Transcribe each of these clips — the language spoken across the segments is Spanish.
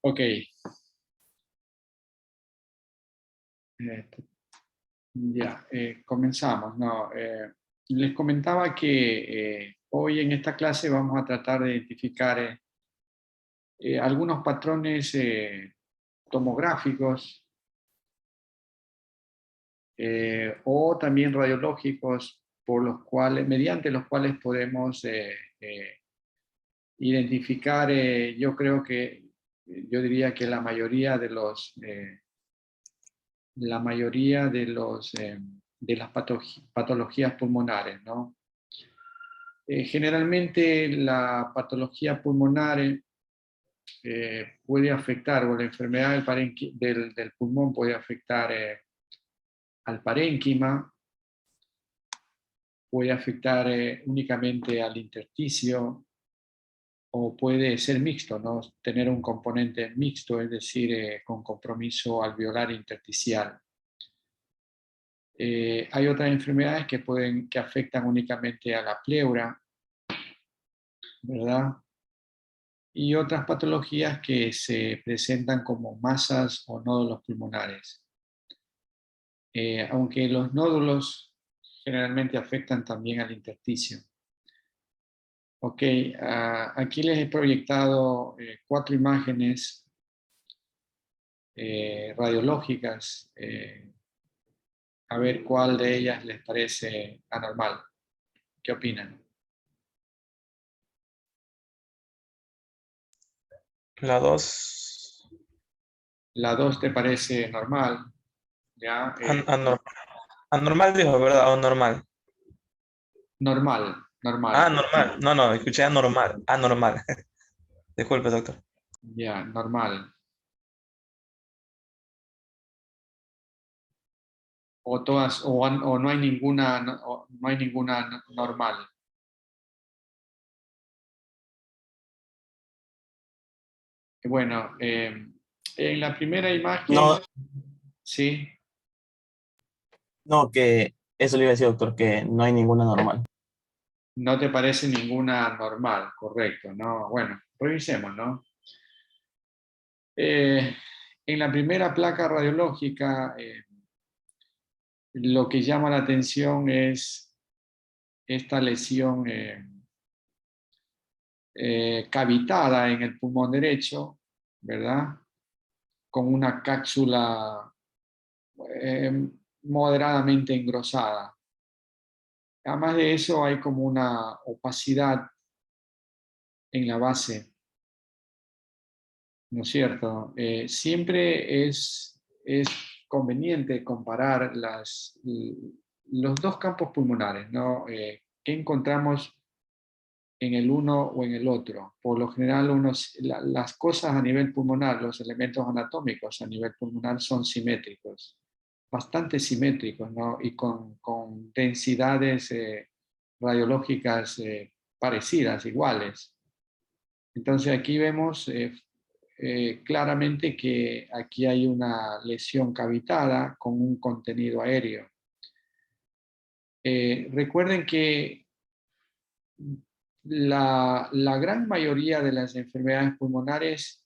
Ok. Ya, comenzamos. ¿No? Les comentaba que hoy en esta clase vamos a tratar de identificar algunos patrones tomográficos o también radiológicos por los cuales, mediante los cuales podemos identificar, yo diría que la mayoría de las patologías pulmonares, ¿no? Generalmente la patología pulmonar puede afectar, o la enfermedad del pulmón puede afectar al parénquima, puede afectar únicamente al intersticio, o puede ser mixto, ¿no? Tener un componente mixto, es decir, con compromiso alveolar intersticial. Hay otras enfermedades que afectan únicamente a la pleura, ¿verdad? Y otras patologías que se presentan como masas o nódulos pulmonares. Aunque los nódulos generalmente afectan también al intersticio. Ok, aquí les he proyectado 4 imágenes radiológicas, a ver cuál de ellas les parece anormal. ¿Qué opinan? La 2. La 2 te parece normal, ¿ya? Anormal dijo, ¿verdad? O normal. Normal, Ah, normal, normal. No, no, escuché anormal. Anormal. Disculpe, doctor. ya, normal. O todas, o no hay ninguna, no hay ninguna normal. Bueno, en la primera imagen, No, sí, no, que eso le iba a decir, doctor, que no hay ninguna normal. no te parece ninguna normal, correcto, ¿no? Bueno, revisemos, ¿no? En la primera placa radiológica, lo que llama la atención es esta lesión cavitada en el pulmón derecho, ¿verdad? Con una cápsula moderadamente engrosada. Además de eso, hay como una opacidad en la base, ¿no es cierto? Siempre es conveniente comparar los dos campos pulmonares, ¿no? ¿Qué encontramos en el uno o en el otro? Por lo general, las cosas a nivel pulmonar, los elementos anatómicos a nivel pulmonar son simétricos, bastante simétricos, ¿no? Y con densidades radiológicas parecidas, iguales. Entonces aquí vemos claramente que aquí hay una lesión cavitada con un contenido aéreo. Recuerden que la gran mayoría de las enfermedades pulmonares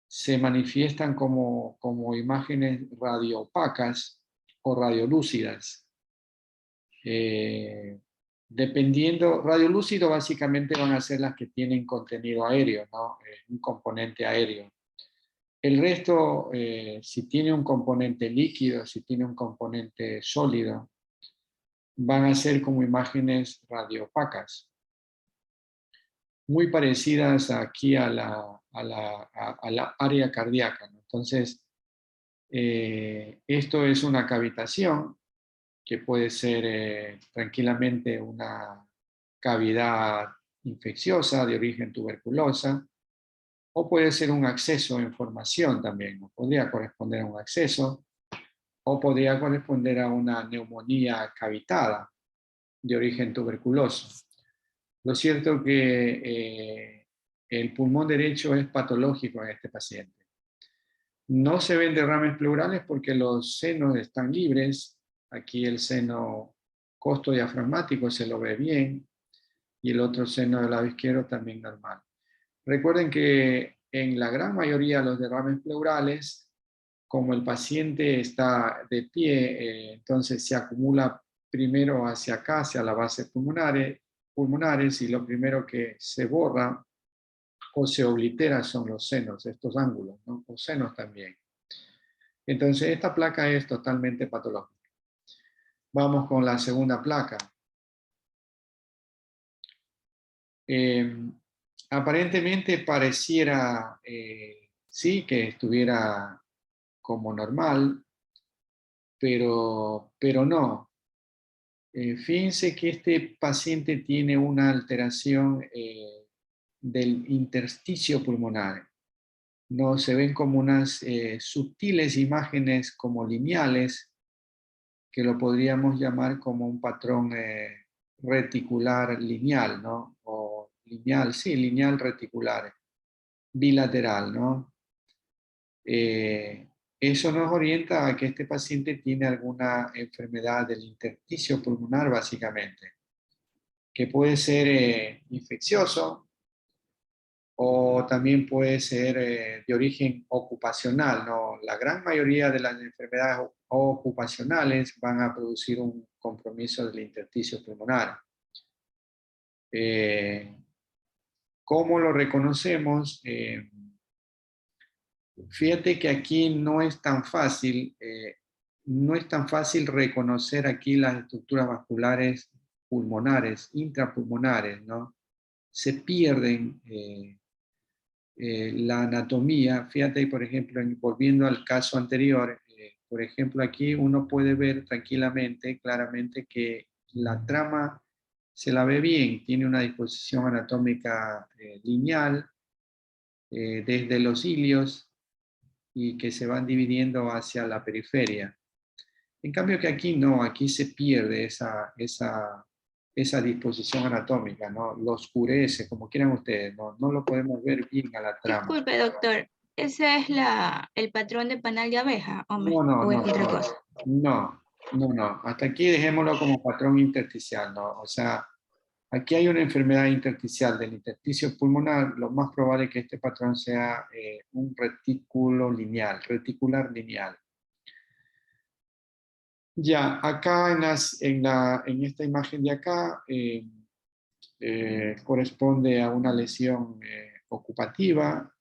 se manifiestan como imágenes radioopacas o radiolúcidas. Radiolúcido básicamente van a ser las que tienen contenido aéreo, ¿no? Un componente aéreo. El resto, si tiene un componente líquido, si tiene un componente sólido, van a ser como imágenes radioopacas, muy parecidas aquí a la área cardíaca, ¿no? Entonces, esto es una cavitación que puede ser tranquilamente una cavidad infecciosa de origen tuberculosa, o puede ser un acceso en formación también, ¿no? Podría corresponder a un acceso, o podría corresponder a una neumonía cavitada de origen tuberculoso. Lo cierto es que el pulmón derecho es patológico en este paciente. No se ven derrames pleurales porque los senos están libres. Aquí el seno costodiafragmático se lo ve bien y el otro seno del lado izquierdo también normal. Recuerden que en la gran mayoría de los derrames pleurales, como el paciente está de pie, entonces se acumula primero hacia acá, hacia la base pulmonares, y lo primero que se borra o se oblitera son los senos, estos ángulos, ¿no? Los senos también. Entonces esta placa es totalmente patológica. Vamos con la segunda placa. Aparentemente pareciera, sí, que estuviera como normal, pero no. Fíjense que este paciente tiene una alteración del intersticio pulmonar. No se ven como unas sutiles imágenes como lineales, que lo podríamos llamar como un patrón reticular lineal, ¿no? O lineal, sí, lineal reticular, bilateral, ¿no? Eso nos orienta a que este paciente tiene alguna enfermedad del intersticio pulmonar, básicamente, que puede ser infeccioso o también puede ser de origen ocupacional, ¿no? La gran mayoría de las enfermedades ocupacionales van a producir un compromiso del intersticio pulmonar. ¿Cómo lo reconocemos? Fíjate que aquí no es tan fácil, reconocer aquí las estructuras vasculares pulmonares, intrapulmonares, ¿no? Se pierden la anatomía. Fíjate, por ejemplo, volviendo al caso anterior, por ejemplo, aquí uno puede ver tranquilamente, claramente, que la trama se la ve bien, tiene una disposición anatómica lineal, desde los ilios, y que se van dividiendo hacia la periferia. En cambio que aquí no, aquí se pierde esa disposición anatómica, ¿no? Lo oscurece, como quieran ustedes, no lo podemos ver bien a la trama. Disculpe, doctor, ¿ese es el patrón de panal de abeja No, o es otra cosa? no. Hasta aquí dejémoslo como patrón intersticial, ¿no? O sea, aquí hay una enfermedad intersticial del intersticio pulmonar. Lo más probable es que este patrón sea un retículo lineal, reticular lineal. Ya, acá en esta imagen de acá corresponde a una lesión ocupativa,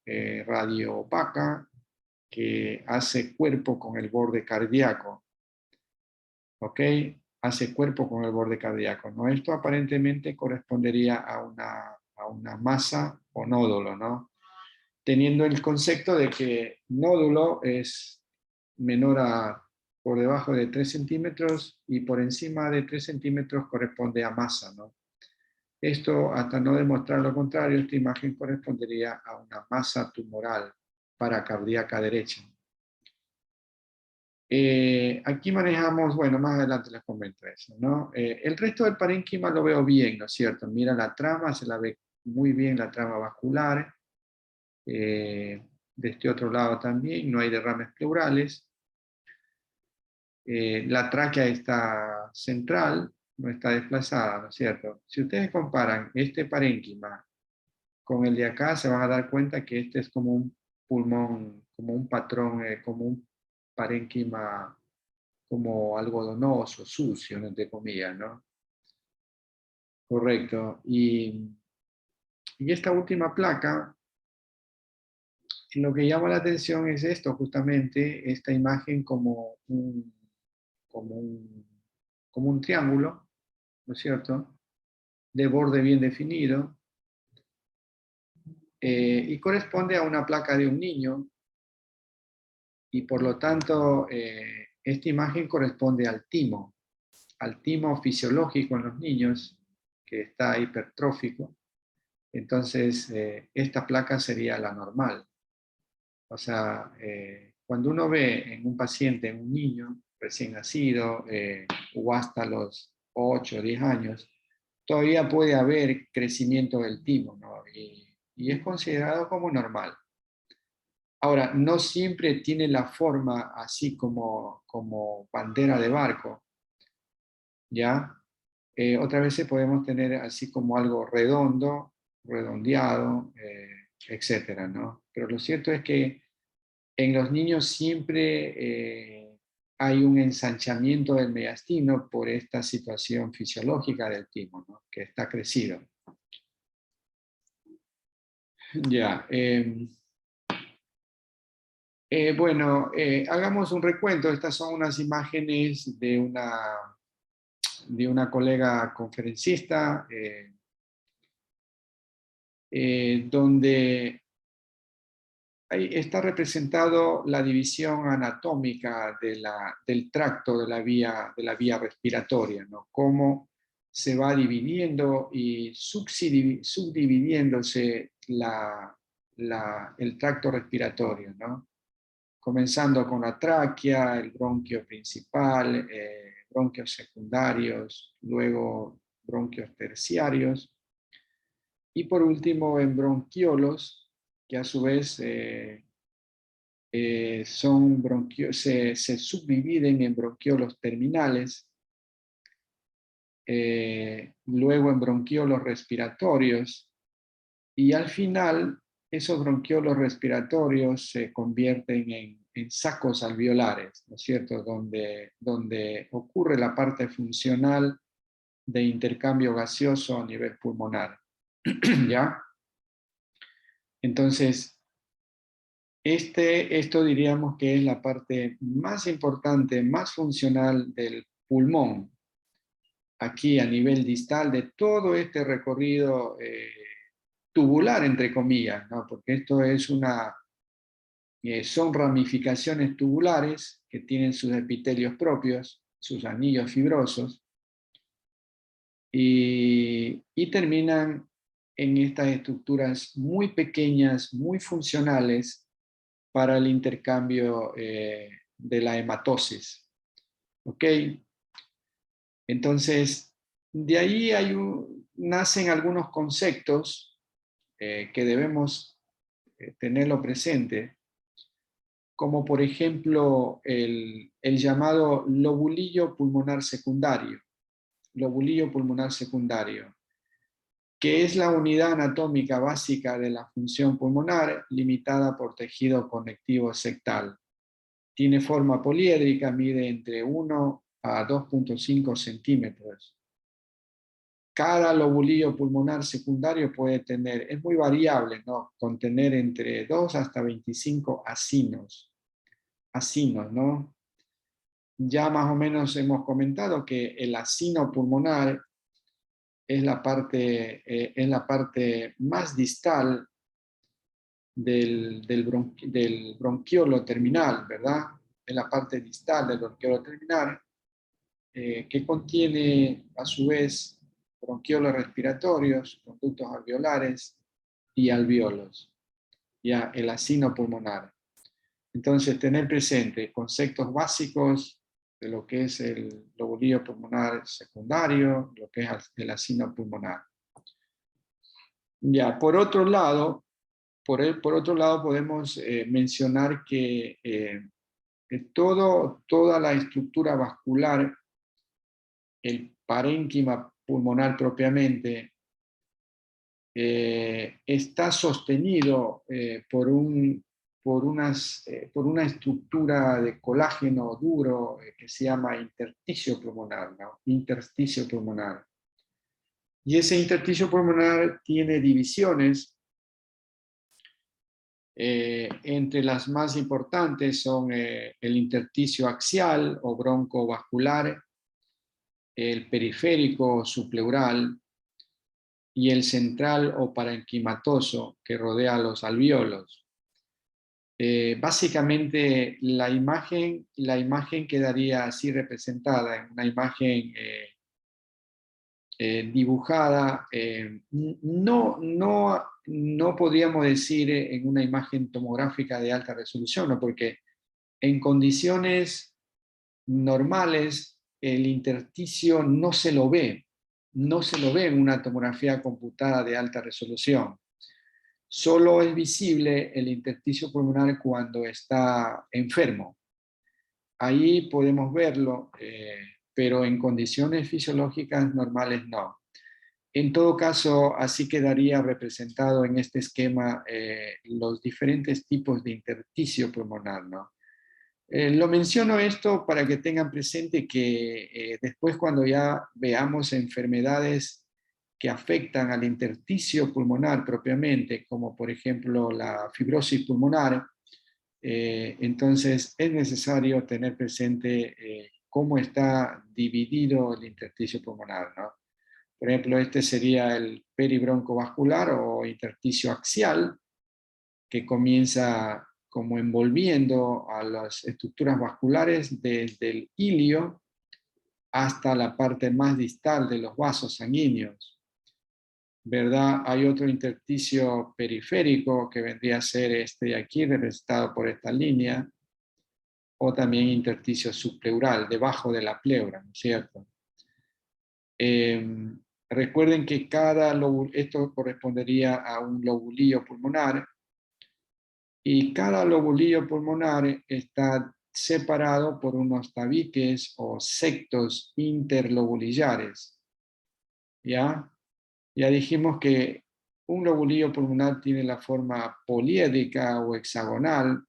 radioopaca, que hace cuerpo con el borde cardíaco. ¿Ok? Hace cuerpo con el borde cardíaco, ¿no? Esto aparentemente correspondería a una masa o nódulo, ¿no? Teniendo el concepto de que nódulo es menor por debajo de 3 centímetros y por encima de 3 centímetros corresponde a masa, ¿no? Esto, hasta no demostrar lo contrario, esta imagen correspondería a una masa tumoral paracardíaca derecha. Aquí manejamos, bueno, más adelante les comento eso, ¿no? El resto del parénquima lo veo bien, ¿no es cierto? Mira la trama, se la ve muy bien la trama vascular. De este otro lado también, no hay derrames pleurales. La tráquea está central, no está desplazada, ¿no es cierto? Si ustedes comparan este parénquima con el de acá, se van a dar cuenta que este es como un pulmón, como un patrón, como un parénquima como algodonoso, sucio, entre comillas, ¿no? Correcto. Y esta última placa, lo que llama la atención es esto, justamente, esta imagen como un, como un triángulo, ¿no es cierto?, de borde bien definido, y corresponde a una placa de un niño, y por lo tanto, esta imagen corresponde al timo fisiológico en los niños, que está hipertrófico. Entonces, esta placa sería la normal. O sea, cuando uno ve en un paciente, en un niño recién nacido, o hasta los 8 o 10 años, todavía puede haber crecimiento del timo, ¿no? Y es considerado como normal. Ahora, no siempre tiene la forma así como bandera de barco, ¿ya? Otras veces podemos tener así como algo redondo, redondeado, etcétera, ¿no? Pero lo cierto es que en los niños siempre hay un ensanchamiento del mediastino por esta situación fisiológica del timo, ¿no? Que está crecido. Ya. Bueno, hagamos un recuento. Estas son unas imágenes de una colega conferencista donde ahí está representado la división anatómica del tracto de la vía respiratoria, ¿no? Cómo se va dividiendo y subdividiéndose el tracto respiratorio, ¿no? Comenzando con la tráquea, el bronquio principal, bronquios secundarios, luego bronquios terciarios, y por último en bronquiolos, que a su vez se subdividen en bronquiolos terminales, luego en bronquiolos respiratorios, y al final esos bronquiolos respiratorios se convierten en sacos alveolares, ¿no es cierto?, donde ocurre la parte funcional de intercambio gaseoso a nivel pulmonar. ¿Ya? Entonces, esto diríamos que es la parte más importante, más funcional del pulmón, aquí a nivel distal de todo este recorrido tubular, entre comillas, ¿no? Porque esto es son ramificaciones tubulares que tienen sus epitelios propios, sus anillos fibrosos, y terminan en estas estructuras muy pequeñas, muy funcionales para el intercambio de la hematosis. ¿Ok? Entonces, de ahí nacen algunos conceptos que debemos tenerlo presente, como por ejemplo el llamado lobulillo pulmonar secundario. Lobulillo pulmonar secundario, que es la unidad anatómica básica de la función pulmonar limitada por tejido conectivo sectal. Tiene forma poliédrica, mide entre 1 a 2.5 centímetros. Cada lobulillo pulmonar secundario puede tener, es muy variable, ¿no? Contener entre 2 hasta 25 acinos. Acinos, ¿no? Ya más o menos hemos comentado que el acino pulmonar es la parte más distal del bronquiolo terminal, ¿verdad? Es la parte distal del bronquiolo terminal, que contiene a su vez bronquiolos respiratorios, conductos alveolares y alveolos, ya el acino pulmonar. Entonces, tener presente conceptos básicos de lo que es el lobulillo pulmonar secundario, lo que es el acino pulmonar. Ya, por otro lado podemos mencionar que toda la estructura vascular, el parénquima pulmonar propiamente, está sostenido por una estructura de colágeno duro que se llama intersticio pulmonar, ¿no? Intersticio pulmonar. Y ese intersticio pulmonar tiene divisiones. Entre las más importantes son el intersticio axial o broncovascular, el periférico subpleural y el central o parenquimatoso que rodea los alvéolos. Básicamente la imagen quedaría así representada en una imagen dibujada, no podríamos decir en una imagen tomográfica de alta resolución, ¿no? Porque en condiciones normales el intersticio no se lo ve en una tomografía computada de alta resolución. Solo es visible el intersticio pulmonar cuando está enfermo. Ahí podemos verlo, pero en condiciones fisiológicas normales no. En todo caso, así quedaría representado en este esquema los diferentes tipos de intersticio pulmonar, ¿no? Lo menciono esto para que tengan presente que después cuando ya veamos enfermedades que afectan al intersticio pulmonar propiamente, como por ejemplo la fibrosis pulmonar, entonces es necesario tener presente cómo está dividido el intersticio pulmonar, ¿no? Por ejemplo, este sería el peribroncovascular o intersticio axial, que comienza como envolviendo a las estructuras vasculares desde el ilio hasta la parte más distal de los vasos sanguíneos, ¿verdad? Hay otro intersticio periférico que vendría a ser este de aquí, representado por esta línea, o también intersticio subpleural, debajo de la pleura, ¿no es cierto? Recuerden que cada lóbulo, esto correspondería a un lobulillo pulmonar, y cada lobulillo pulmonar está separado por unos tabiques o septos interlobulillares. ¿Ya? Ya dijimos que un lobulillo pulmonar tiene la forma poliédrica o hexagonal,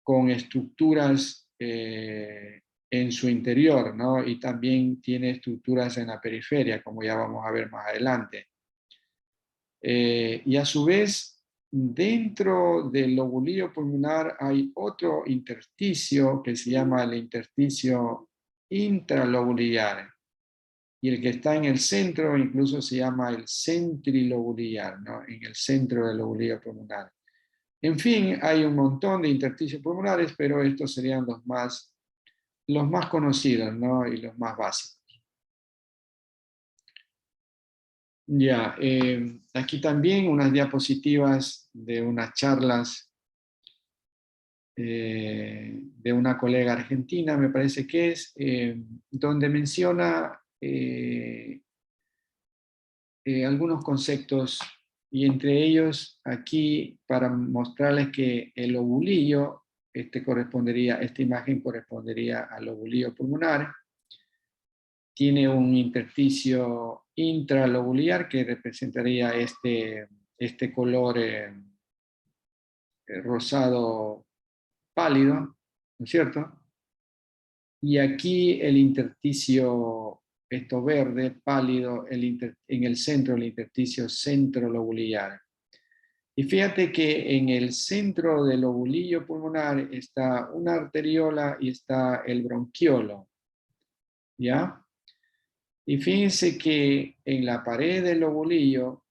con estructuras en su interior, ¿no? Y también tiene estructuras en la periferia, como ya vamos a ver más adelante. Y a su vez, dentro del lobulillo pulmonar hay otro intersticio que se llama el intersticio intralobulillar. Y el que está en el centro incluso se llama el centrilobulillar, ¿no? En el centro del lobulillo pulmonar. En fin, hay un montón de intersticios pulmonares, pero estos serían los más conocidos, ¿no? Y los más básicos. Ya, aquí también unas diapositivas de unas charlas de una colega argentina, me parece que es, donde menciona algunos conceptos, y entre ellos aquí para mostrarles que el lobulillo, esta imagen correspondería al lobulillo pulmonar, tiene un intersticio intralobulillar que representaría este color rosado pálido, ¿no es cierto? Y aquí el intersticio, esto verde, pálido, en el centro, el intersticio centrolobulillar. Y fíjate que en el centro del lobulillo pulmonar está una arteriola y está el bronquiolo, ¿ya? Y fíjense que en la pared del lobulillo,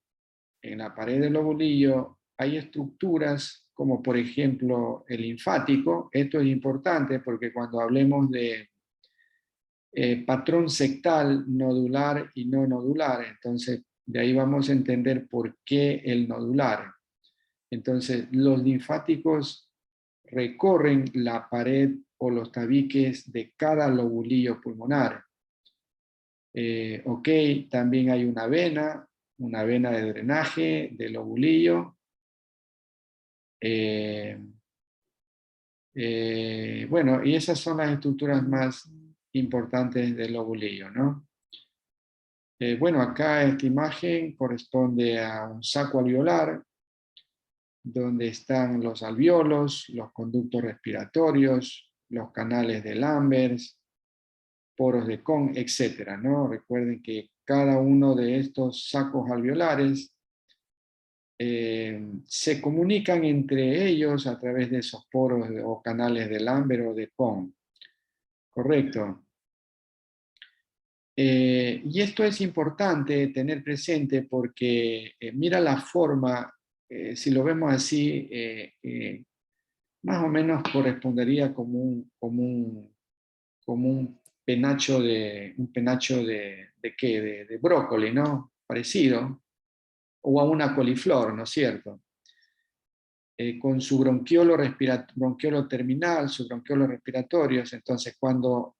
hay estructuras como por ejemplo el linfático. Esto es importante porque cuando hablemos de patrón sectal, nodular y no nodular, entonces de ahí vamos a entender por qué el nodular. Entonces los linfáticos recorren la pared o los tabiques de cada lobulillo pulmonar. Ok, también hay una vena de drenaje del lobulillo. Bueno, y esas son las estructuras más importantes del lobulillo, ¿no? Bueno, acá esta imagen corresponde a un saco alveolar, donde están los alveolos, los conductos respiratorios, los canales de Lambert, poros de Kohn, etc., ¿no? Recuerden que cada uno de estos sacos alveolares se comunican entre ellos a través de esos poros o canales de Lambert o de Kohn. Correcto. Y esto es importante tener presente porque mira la forma, si lo vemos así, más o menos correspondería como un penacho de brócoli, ¿no? Parecido, o a una coliflor, ¿no es cierto? Con su bronquiolo terminal, sus bronquiolos respiratorios. Entonces, cuando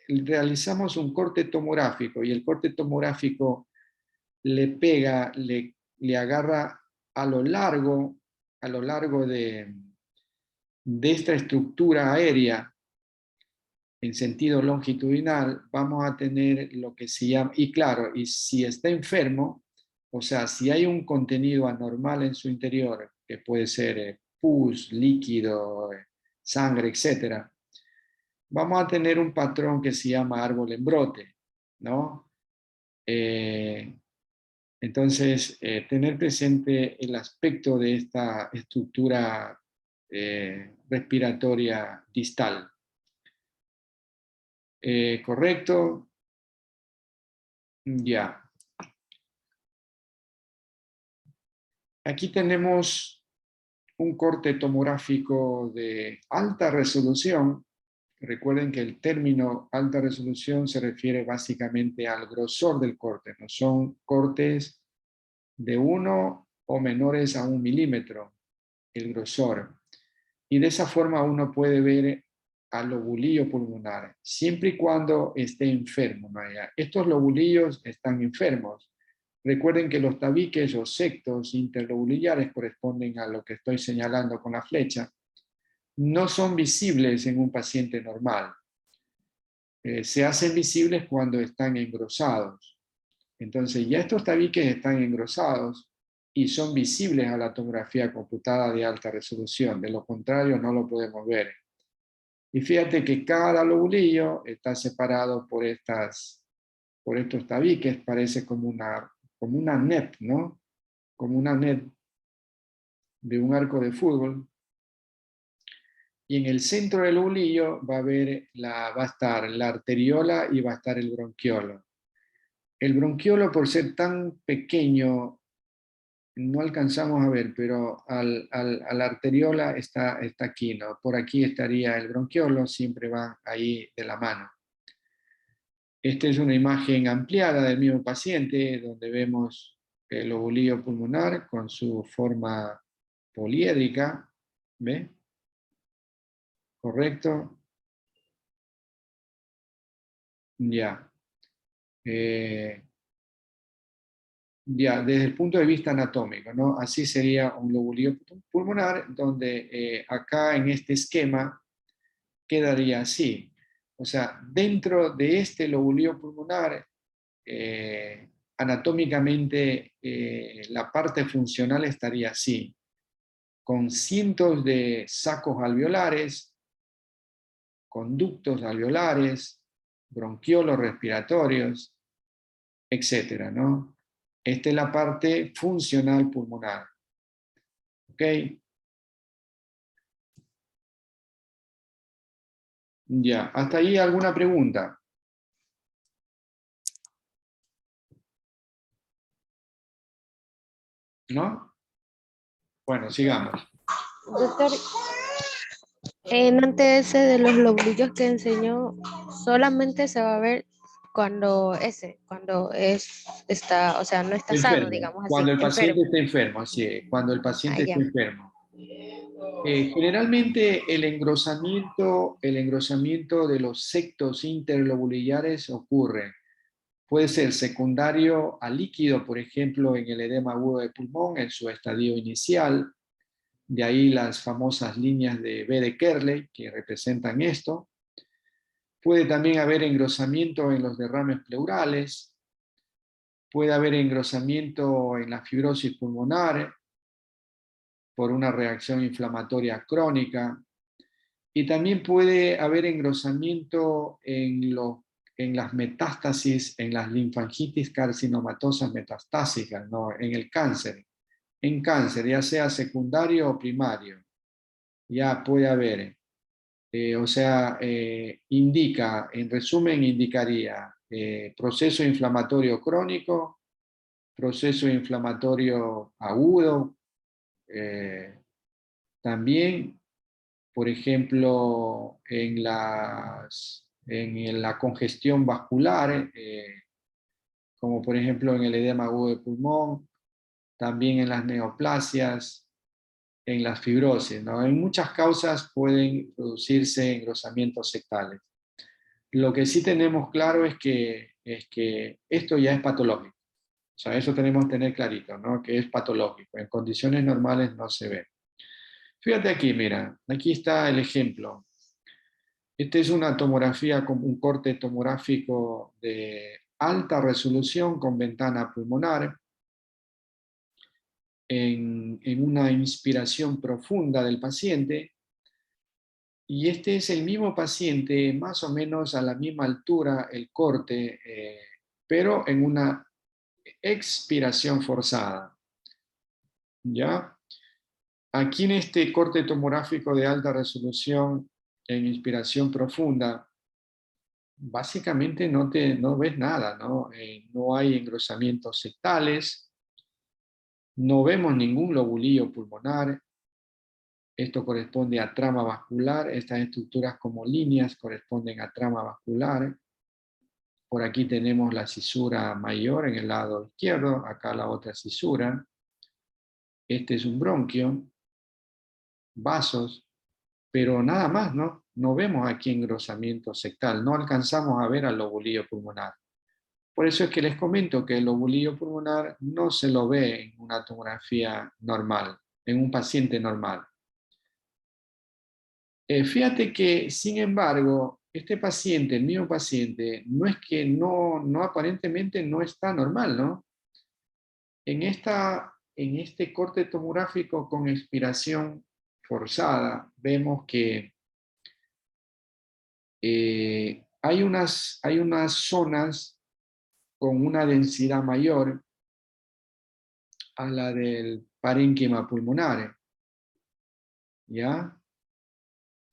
realizamos un corte tomográfico y el corte tomográfico le pega, le agarra a lo largo de esta estructura aérea, en sentido longitudinal, vamos a tener lo que se llama, y claro, y si está enfermo, o sea, si hay un contenido anormal en su interior, que puede ser pus, líquido, sangre, etc., vamos a tener un patrón que se llama árbol en brote, ¿no? Entonces, tener presente el aspecto de esta estructura respiratoria distal. ¿Correcto? Ya. Aquí tenemos un corte tomográfico de alta resolución. Recuerden que el término alta resolución se refiere básicamente al grosor del corte, no son cortes de 1 o menores a 1 milímetro, el grosor. Y de esa forma uno puede ver al lobulillo pulmonar, siempre y cuando esté enfermo, ¿no? Estos lobulillos están enfermos. Recuerden que los tabiques o septos interlobulillares corresponden a lo que estoy señalando con la flecha. No son visibles en un paciente normal. Se hacen visibles cuando están engrosados. Entonces ya estos tabiques están engrosados y son visibles a la tomografía computada de alta resolución. De lo contrario no lo podemos ver. Y fíjate que cada lobulillo está separado por estos tabiques, parece como una net, ¿no? Como una net de un arco de fútbol. Y en el centro del lobulillo va a estar la arteriola y va a estar el bronquiolo. El bronquiolo, por ser tan pequeño, no alcanzamos a ver, pero a la arteriola está aquí, ¿no? Por aquí estaría el bronquiolo, siempre van ahí de la mano. Esta es una imagen ampliada del mismo paciente, donde vemos el lobulillo pulmonar con su forma poliédrica, ¿ve? ¿Correcto? Ya. Ya, desde el punto de vista anatómico, ¿no? Así sería un lobulillo pulmonar, donde acá en este esquema quedaría así. O sea, dentro de este lobulillo pulmonar, anatómicamente la parte funcional estaría así, con cientos de sacos alveolares, conductos alveolares, bronquiolos respiratorios, etcétera, ¿no? Esta es la parte funcional pulmonar. ¿Ok? Ya, ¿hasta ahí alguna pregunta? ¿No? Bueno, sigamos. Doctor, en antes ese de los lobulillos que enseñó, solamente se va a ver cuando está, o sea, no está sano, Enfermo. digamos así, Cuando el paciente enfermo. está enfermo, así es, cuando el Ah, paciente está ya. enfermo. Generalmente el engrosamiento de los septos interlobulillares ocurre. Puede ser secundario a líquido, por ejemplo, en el edema agudo de pulmón, en su estadio inicial. De ahí las famosas líneas de B de Kerley que representan esto. Puede también haber engrosamiento en los derrames pleurales. Puede haber engrosamiento en la fibrosis pulmonar por una reacción inflamatoria crónica. Y también puede haber engrosamiento en las metástasis, en las linfangitis carcinomatosas metastásicas, ¿no? En el cáncer. En cáncer, ya sea secundario o primario, ya puede haber. Indica, en resumen, indicaría proceso inflamatorio crónico, proceso inflamatorio agudo, también, por ejemplo, en la congestión vascular, como por ejemplo en el edema agudo de pulmón, también en las neoplasias, en las fibrosis, ¿no? En muchas causas pueden producirse engrosamientos sectales. Lo que sí tenemos claro es que esto ya es patológico. O sea, eso tenemos que tener clarito, ¿no? Que es patológico. En condiciones normales no se ve. Fíjate aquí, mira, aquí está el ejemplo. Esta es una tomografía, con un corte tomográfico de alta resolución con ventana pulmonar en una inspiración profunda del paciente. Y este es el mismo paciente, más o menos a la misma altura, el corte, pero en una expiración forzada. ¿Ya? Aquí en este corte tomográfico de alta resolución en inspiración profunda, básicamente no ves nada, ¿no? No hay engrosamientos septales, no vemos ningún lobulillo pulmonar. Esto corresponde a trama vascular. Estas estructuras como líneas corresponden a trama vascular. Por aquí tenemos la cisura mayor en el lado izquierdo, acá la otra cisura. Este es un bronquio, vasos, pero nada más, ¿no? No vemos aquí engrosamiento septal, no alcanzamos a ver al lobulillo pulmonar. Por eso es que les comento que el lobulillo pulmonar no se lo ve en una tomografía normal, en un paciente normal. Fíjate que, sin embargo, este paciente, el mismo paciente, no es que no aparentemente no está normal, ¿no? En este corte tomográfico con expiración forzada, vemos que hay unas zonas con una densidad mayor a la del parénquima pulmonar, ¿ya?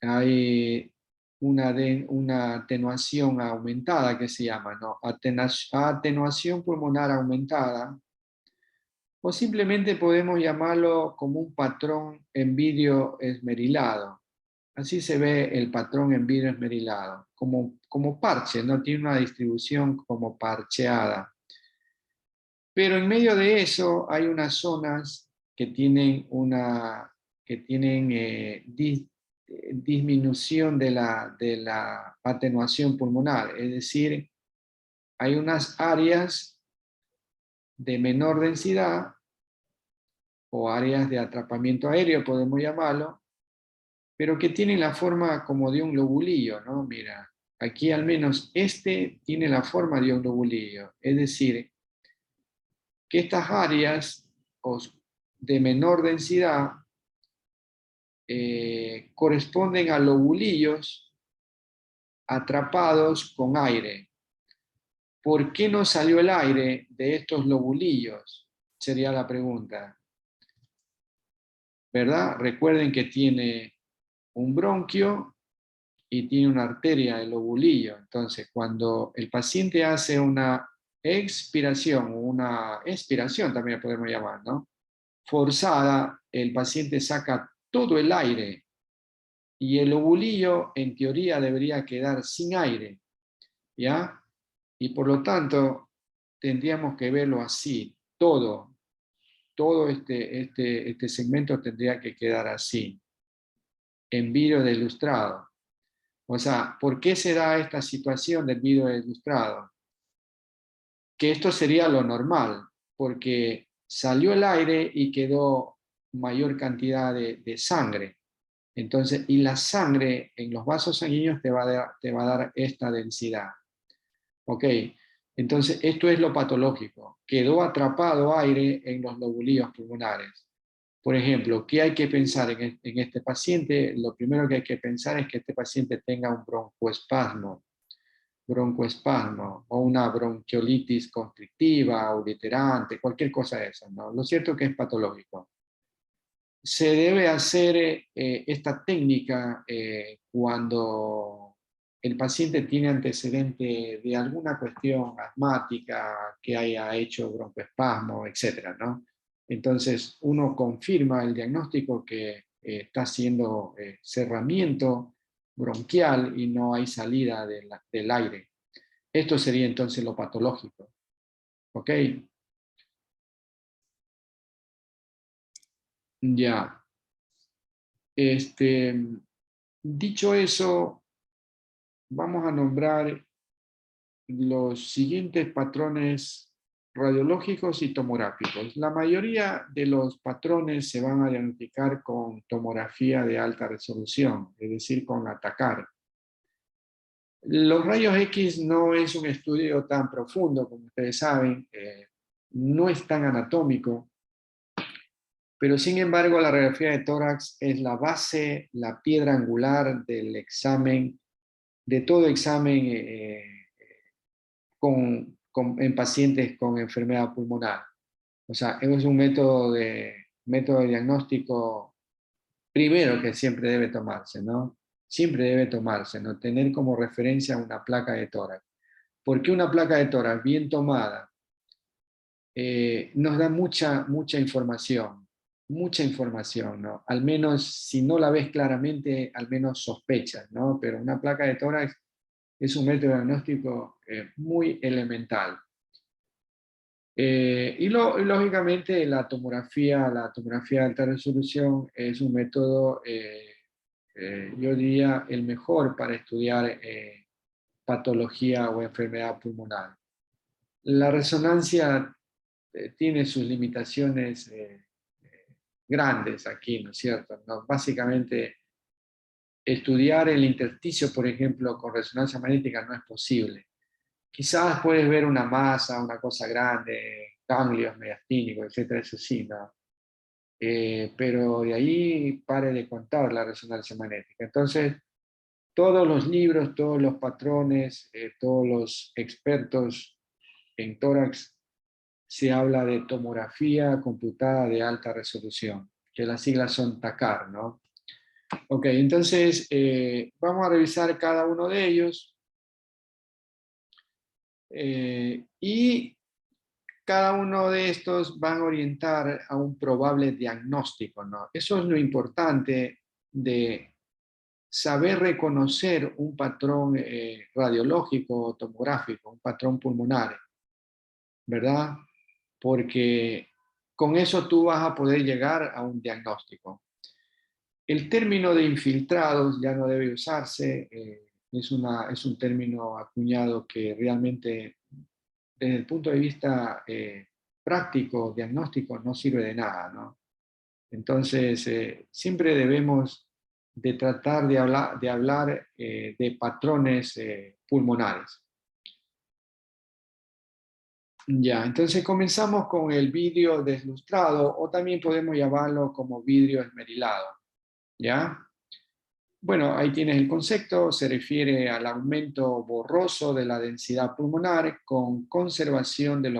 Hay una atenuación aumentada que se llama, ¿no? Atenuación pulmonar aumentada, o simplemente podemos llamarlo como un patrón en vidrio esmerilado. Así se ve el patrón en vidrio esmerilado, como parche, ¿no? Tiene una distribución como parcheada. Pero en medio de eso hay unas zonas que tienen disminución de la atenuación pulmonar, es decir, hay unas áreas de menor densidad o áreas de atrapamiento aéreo, podemos llamarlo, pero que tienen la forma como de un lobulillo, ¿no? Mira, aquí al menos este tiene la forma de un lobulillo, es decir, que estas áreas de menor densidad corresponden a lobulillos atrapados con aire. ¿Por qué no salió el aire de estos lobulillos? Sería la pregunta. ¿Verdad? Recuerden que tiene un bronquio y tiene una arteria del lobulillo. Entonces, cuando el paciente hace una expiración, o una expiración también podemos llamar, ¿no? Forzada, el paciente saca todo el aire y el lobulillo en teoría debería quedar sin aire, ¿ya? Y por lo tanto tendríamos que verlo así, todo este segmento tendría que quedar así, en vidrio de ilustrado. O sea, ¿por qué se da esta situación del vidrio de ilustrado? Que esto sería lo normal, porque salió el aire y quedó mayor cantidad de sangre. Entonces, y la sangre en los vasos sanguíneos te va a dar esta densidad. ¿Ok? Entonces, esto es lo patológico. Quedó atrapado aire en los lobulillos pulmonares. Por ejemplo, ¿qué hay que pensar en este paciente? Lo primero que hay que pensar es que este paciente tenga un broncoespasmo o una bronquiolitis constrictiva o literante, cualquier cosa de esas, ¿no? Lo cierto es que es patológico. Se debe hacer esta técnica cuando el paciente tiene antecedente de alguna cuestión asmática que haya hecho broncoespasmo, etc., ¿no? Entonces uno confirma el diagnóstico que está haciendo cerramiento bronquial y no hay salida del aire. Esto sería entonces lo patológico. ¿Ok? Ya. Dicho eso, vamos a nombrar los siguientes patrones radiológicos y tomográficos. La mayoría de los patrones se van a diagnosticar con tomografía de alta resolución, es decir, con ATACAR. Los rayos X no es un estudio tan profundo, como ustedes saben, no es tan anatómico, pero sin embargo la radiografía de tórax es la base, la piedra angular del examen, de todo examen en pacientes con enfermedad pulmonar. O sea, es un método de diagnóstico primero que siempre debe tomarse, ¿no? Siempre debe tomarse, ¿no? Tener como referencia una placa de tórax. Porque una placa de tórax bien tomada nos da mucha información, ¿no? Al menos, si no la ves claramente, al menos sospechas, ¿no? Pero una placa de tórax es un método diagnóstico muy elemental. Y lógicamente la tomografía de alta resolución es un método, yo diría, el mejor para estudiar patología o enfermedad pulmonar. La resonancia tiene sus limitaciones grandes aquí, ¿no es cierto? ¿No? Básicamente, estudiar el intersticio, por ejemplo, con resonancia magnética no es posible. Quizás puedes ver una masa, una cosa grande, ganglios mediastínicos, etcétera, eso sí, ¿no? Pero de ahí pare de contar la resonancia magnética. Entonces, todos los libros, todos los patrones, todos los expertos en tórax, se habla de tomografía computada de alta resolución, que las siglas son TACAR, ¿no? Ok, entonces vamos a revisar cada uno de ellos. Y cada uno de estos van a orientar a un probable diagnóstico, ¿no? Eso es lo importante de saber reconocer un patrón radiológico o tomográfico, un patrón pulmonar, ¿verdad? Porque con eso tú vas a poder llegar a un diagnóstico. El término de infiltrados ya no debe usarse, es un término acuñado que realmente desde el punto de vista práctico, diagnóstico, no sirve de nada, ¿no? Entonces, siempre debemos de tratar de hablar de patrones pulmonares. Ya, entonces comenzamos con el vidrio deslustrado, o también podemos llamarlo como vidrio esmerilado, ¿ya? Bueno, ahí tienes el concepto, se refiere al aumento borroso de la densidad pulmonar con conservación de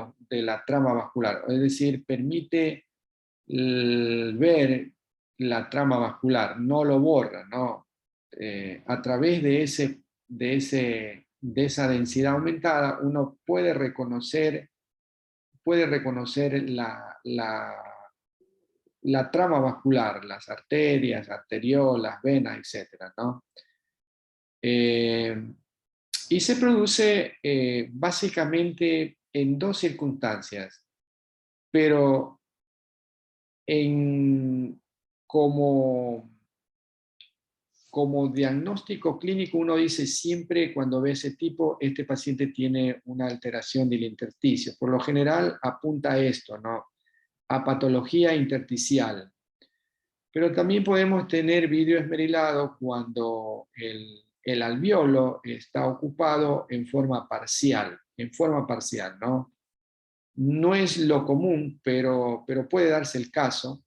la trama vascular, es decir, permite ver la trama vascular, no lo borra, ¿no? A través de esa densidad aumentada, uno puede reconocer la trama vascular, las arterias, arteriolas, venas, etcétera, ¿no? Y se produce básicamente en dos circunstancias, pero como diagnóstico clínico uno dice siempre cuando ve ese tipo, este paciente tiene una alteración del intersticio. Por lo general apunta a esto, ¿no? A patología intersticial. Pero también podemos tener vidrio esmerilado cuando el alveolo está ocupado en forma parcial, ¿no? No es lo común, pero puede darse el caso.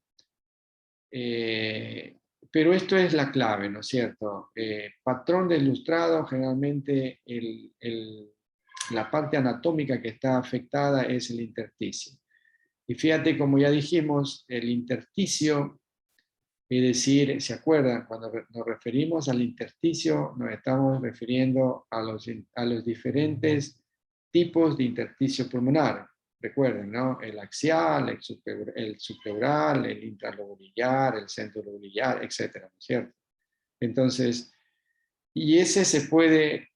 Pero esto es la clave, ¿no es cierto? Patrón deslustrado, generalmente la parte anatómica que está afectada es el intersticio. Y fíjate, como ya dijimos, el intersticio, es decir, ¿se acuerdan? Cuando nos referimos al intersticio, nos estamos refiriendo a los diferentes tipos de intersticio pulmonar. Recuerden, ¿no? El axial, el subpleural, el intralobulillar, el centrolobulillar, etcétera, ¿no es cierto? Entonces, y ese puede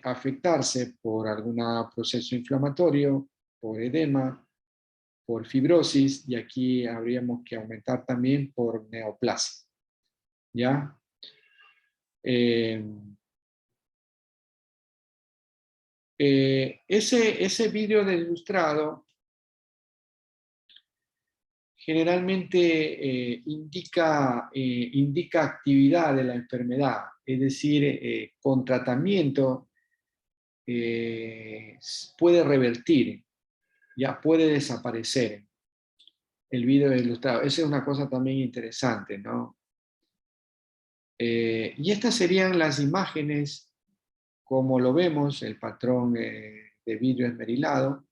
afectarse por algún proceso inflamatorio, por edema, por fibrosis, y aquí habríamos que aumentar también por neoplasia. ¿Ya? Ese vidrio deslustrado generalmente indica actividad de la enfermedad, es decir, con tratamiento puede revertir, ya puede desaparecer el vídeo ilustrado. Esa es una cosa también interesante, ¿no? Y estas serían las imágenes, como lo vemos, el patrón de vidrio esmerilado.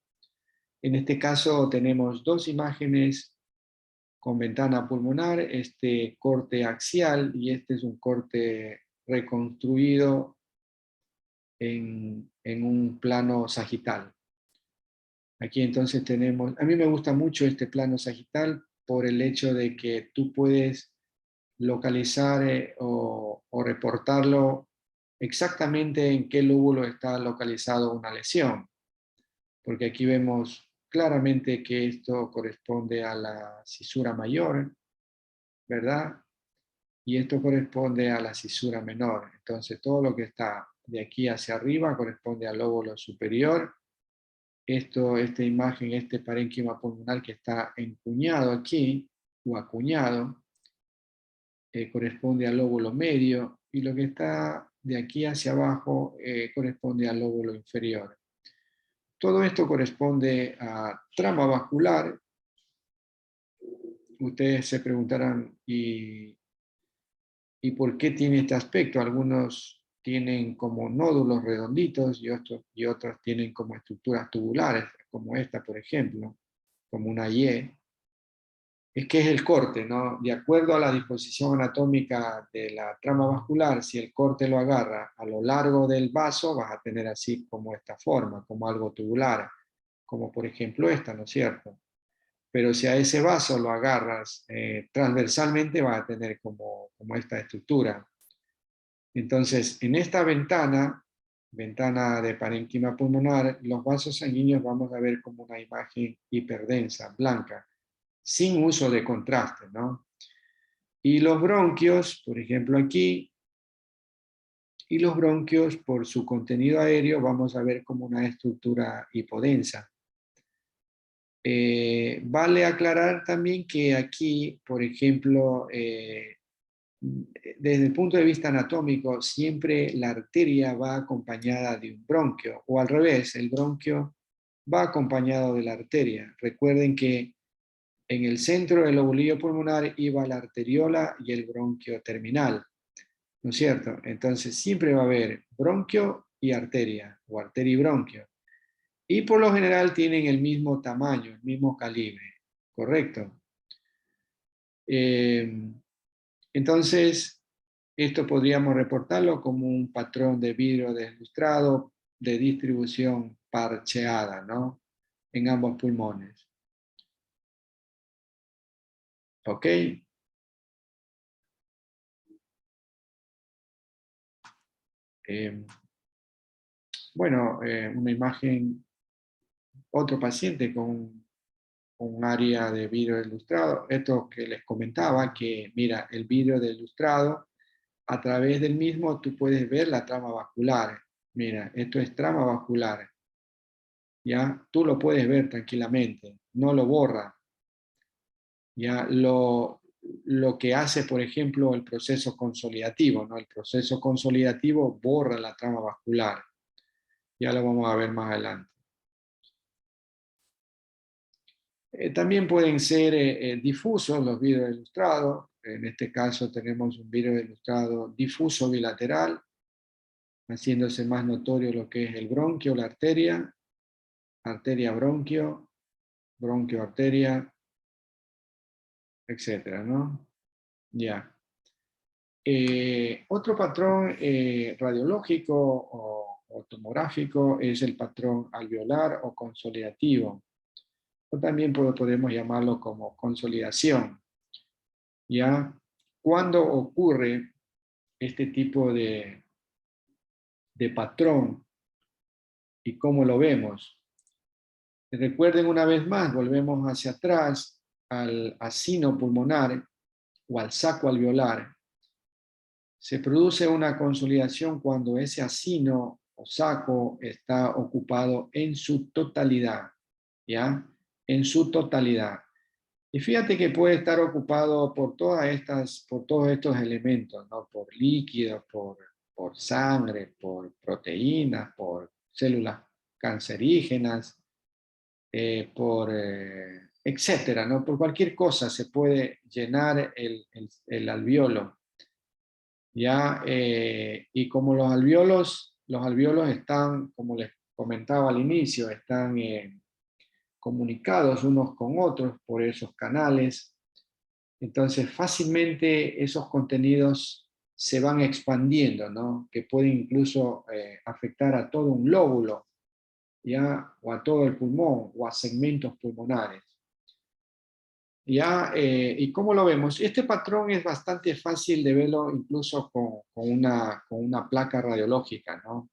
En este caso tenemos dos imágenes con ventana pulmonar, este corte axial y este es un corte reconstruido en un plano sagital. Aquí entonces tenemos, a mí me gusta mucho este plano sagital por el hecho de que tú puedes localizar o reportarlo exactamente en qué lóbulo está localizado una lesión. Porque aquí vemos claramente que esto corresponde a la cisura mayor, ¿verdad? Y esto corresponde a la cisura menor. Entonces todo lo que está de aquí hacia arriba corresponde al lóbulo superior. Esta imagen, este parénquima pulmonar que está encuñado aquí, o acuñado, corresponde al lóbulo medio, y lo que está de aquí hacia abajo corresponde al lóbulo inferior. Todo esto corresponde a trama vascular. Ustedes se preguntarán, ¿y por qué tiene este aspecto? Algunos tienen como nódulos redonditos y otros tienen como estructuras tubulares, como esta, por ejemplo, como una Y. Es que es el corte, ¿no? De acuerdo a la disposición anatómica de la trama vascular, si el corte lo agarra a lo largo del vaso, vas a tener así como esta forma, como algo tubular, como por ejemplo esta, ¿no es cierto? Pero si a ese vaso lo agarras transversalmente, vas a tener como esta estructura. Entonces, en esta ventana de parénquima pulmonar, los vasos sanguíneos vamos a ver como una imagen hiperdensa, blanca, sin uso de contraste, ¿no? Y los bronquios, por ejemplo aquí, y los bronquios por su contenido aéreo vamos a ver como una estructura hipodensa. Vale aclarar también que aquí, por ejemplo, desde el punto de vista anatómico, siempre la arteria va acompañada de un bronquio, o al revés, el bronquio va acompañado de la arteria. Recuerden que en el centro del lobulillo pulmonar iba la arteriola y el bronquio terminal, ¿no es cierto? Entonces siempre va a haber bronquio y arteria, o arteria y bronquio. Y por lo general tienen el mismo tamaño, el mismo calibre, ¿correcto? Entonces, esto podríamos reportarlo como un patrón de vidrio deslustrado de distribución parcheada, ¿no? En ambos pulmones. ¿Ok? Bueno, una imagen, otro paciente con un área de vidrio deslustrado. Esto que les comentaba, que mira, el vidrio deslustrado, a través del mismo tú puedes ver la trama vascular. Mira, esto es trama vascular. ¿Ya? Tú lo puedes ver tranquilamente, no lo borra. ¿Ya? Lo que hace, por ejemplo, el proceso consolidativo, ¿no? El proceso consolidativo borra la trama vascular. Ya lo vamos a ver más adelante. También pueden ser difusos los vidrios ilustrados. En este caso tenemos un vidrio ilustrado difuso bilateral, haciéndose más notorio lo que es el bronquio, la arteria, arteria-bronquio, bronquio-arteria, etcétera, ¿no? Ya. Otro patrón radiológico o tomográfico es el patrón alveolar o consolidativo. O también podemos llamarlo como consolidación. ¿Ya? ¿Cuándo ocurre este tipo de patrón y cómo lo vemos? Recuerden una vez más, volvemos hacia atrás al acino pulmonar o al saco alveolar. Se produce una consolidación cuando ese acino o saco está ocupado en su totalidad, ¿ya? En su totalidad. Y fíjate que puede estar ocupado por por todos estos elementos, ¿no? Por líquidos, por sangre, por proteínas, por células cancerígenas, etcétera, ¿no? Por cualquier cosa se puede llenar el alveolo. ¿Ya? Y como los alveolos están, como les comentaba al inicio, están comunicados unos con otros por esos canales, entonces fácilmente esos contenidos se van expandiendo, ¿no? Que pueden incluso afectar a todo un lóbulo, ¿ya? O a todo el pulmón, o a segmentos pulmonares. ¿Ya? ¿Y cómo lo vemos? Este patrón es bastante fácil de verlo incluso con una placa radiológica, ¿no?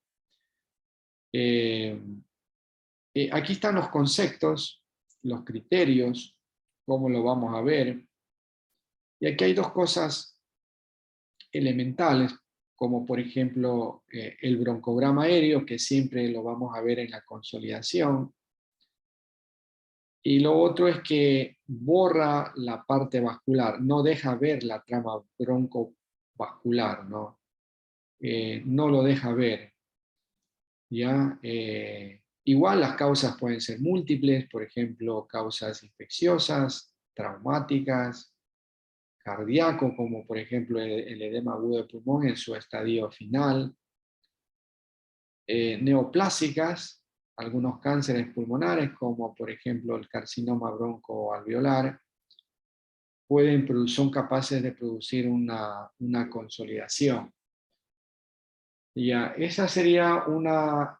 Aquí están los conceptos, los criterios, cómo lo vamos a ver. Y aquí hay dos cosas elementales, como por ejemplo el broncograma aéreo, que siempre lo vamos a ver en la consolidación. Y lo otro es que borra la parte vascular, no deja ver la trama broncovascular, ¿no? No lo deja ver. ¿Ya? Igual las causas pueden ser múltiples, por ejemplo, causas infecciosas, traumáticas, cardíaco, como por ejemplo el edema agudo de pulmón en su estadio final, neoplásicas, algunos cánceres pulmonares, como por ejemplo el carcinoma broncoalveolar, son capaces de producir una consolidación. Ya, esa sería una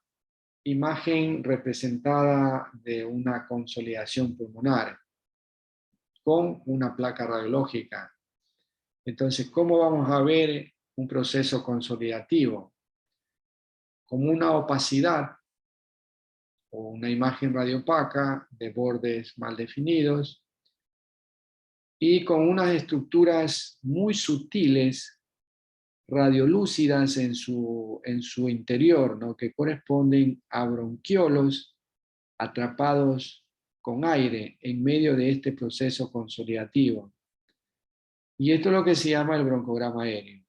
imagen representada de una consolidación pulmonar con una placa radiológica. Entonces, ¿cómo vamos a ver un proceso consolidativo? Como una opacidad o una imagen radiopaca de bordes mal definidos y con unas estructuras muy sutiles, radiolúcidas en su interior, ¿no? Que corresponden a bronquiolos atrapados con aire en medio de este proceso consolidativo. Y esto es lo que se llama el broncograma aéreo.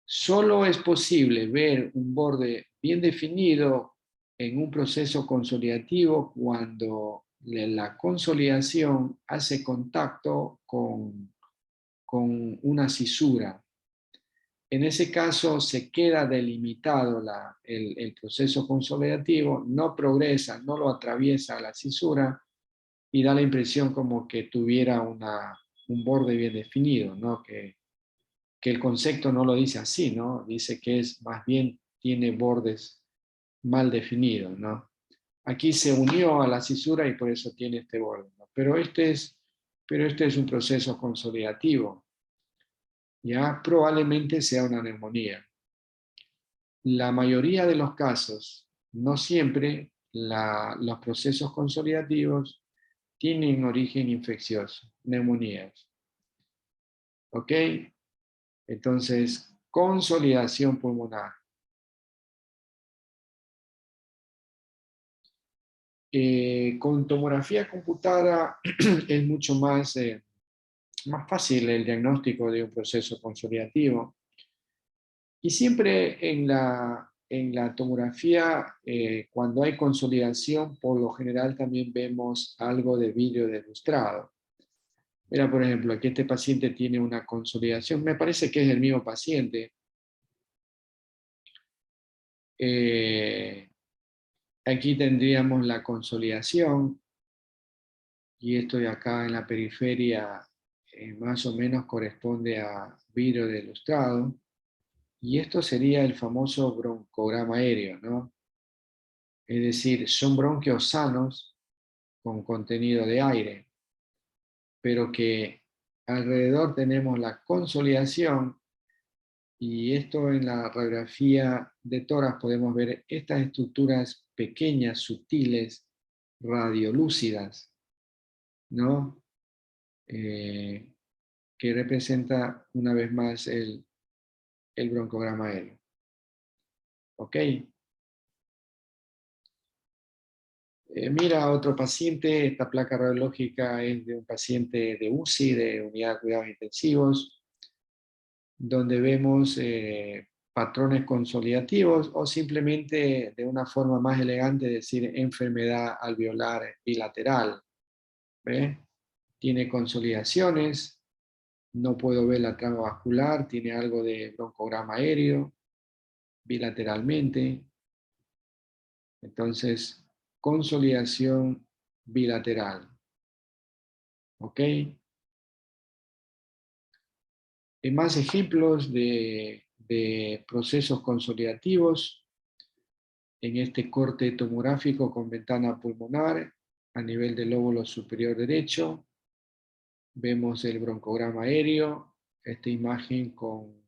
Solo es posible ver un borde bien definido en un proceso consolidativo cuando la consolidación hace contacto con una cisura. En ese caso se queda delimitado el proceso consolidativo, no progresa, no lo atraviesa la cisura y da la impresión como que tuviera un borde bien definido, ¿no? Que el concepto no lo dice así, ¿no? Dice que es más bien tiene bordes mal definidos, ¿no? Aquí se unió a la cisura y por eso tiene este borde, ¿no? Pero este es un proceso consolidativo. Ya probablemente sea una neumonía. La mayoría de los casos, no siempre, los procesos consolidativos tienen origen infeccioso, neumonías. ¿Ok? Entonces, consolidación pulmonar. Con tomografía computada es mucho más fácil el diagnóstico de un proceso consolidativo. Y siempre en la tomografía, cuando hay consolidación, por lo general también vemos algo de vidrio delustrado. Mira, por ejemplo, aquí este paciente tiene una consolidación, me parece que es el mismo paciente. Aquí tendríamos la consolidación, y esto de acá en la periferia más o menos corresponde a vidrio delustrado. Y esto sería el famoso broncograma aéreo, ¿no? Es decir, son bronquios sanos con contenido de aire, pero que alrededor tenemos la consolidación, y esto en la radiografía de tórax podemos ver estas estructuras pequeñas, sutiles, radiolúcidas, ¿no? Que representa una vez más el broncograma aéreo. ¿Ok? Mira, otro paciente, esta placa radiológica es de un paciente de UCI, de Unidad de Cuidados Intensivos, donde vemos patrones consolidativos o simplemente de una forma más elegante decir enfermedad alveolar bilateral. ¿Ve? Tiene consolidaciones, no puedo ver la trama vascular, tiene algo de broncograma aéreo bilateralmente. Entonces, consolidación bilateral. ¿Ok? Hay más ejemplos de procesos consolidativos en este corte tomográfico con ventana pulmonar a nivel del lóbulo superior derecho. Vemos el broncograma aéreo, esta imagen con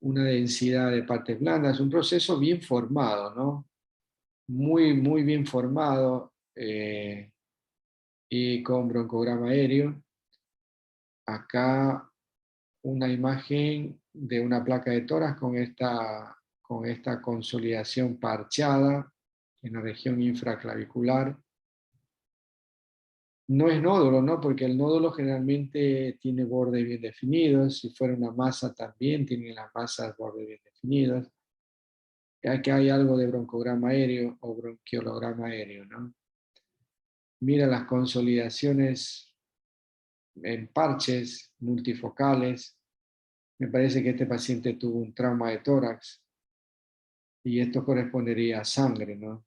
una densidad de partes blandas, un proceso bien formado, ¿no? Muy bien formado y con broncograma aéreo. Acá una imagen de una placa de tórax con esta consolidación parchada en la región infraclavicular. No es nódulo, ¿no? Porque el nódulo generalmente tiene bordes bien definidos. Si fuera una masa también tiene las masas bordes bien definidos. Aquí hay algo de broncograma aéreo o bronquiolograma aéreo, ¿no? Mira las consolidaciones en parches multifocales. Me parece que este paciente tuvo un trauma de tórax y esto correspondería a sangre, ¿no?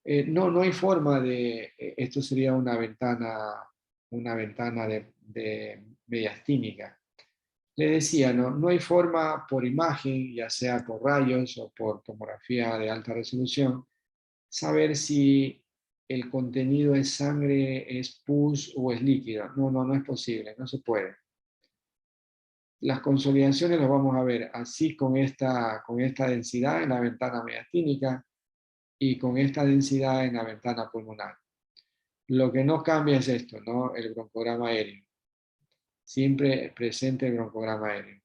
No hay forma de, esto sería una ventana de mediastínica. Le decía, no hay forma por imagen, ya sea por rayos o por tomografía de alta resolución, saber si el contenido es sangre, es pus o es líquido. No es posible, no se puede. Las consolidaciones las vamos a ver así con esta densidad en la ventana mediastínica y con esta densidad en la ventana pulmonar. Lo que no cambia es esto, ¿no? El broncograma aéreo. Siempre presente el broncograma aéreo.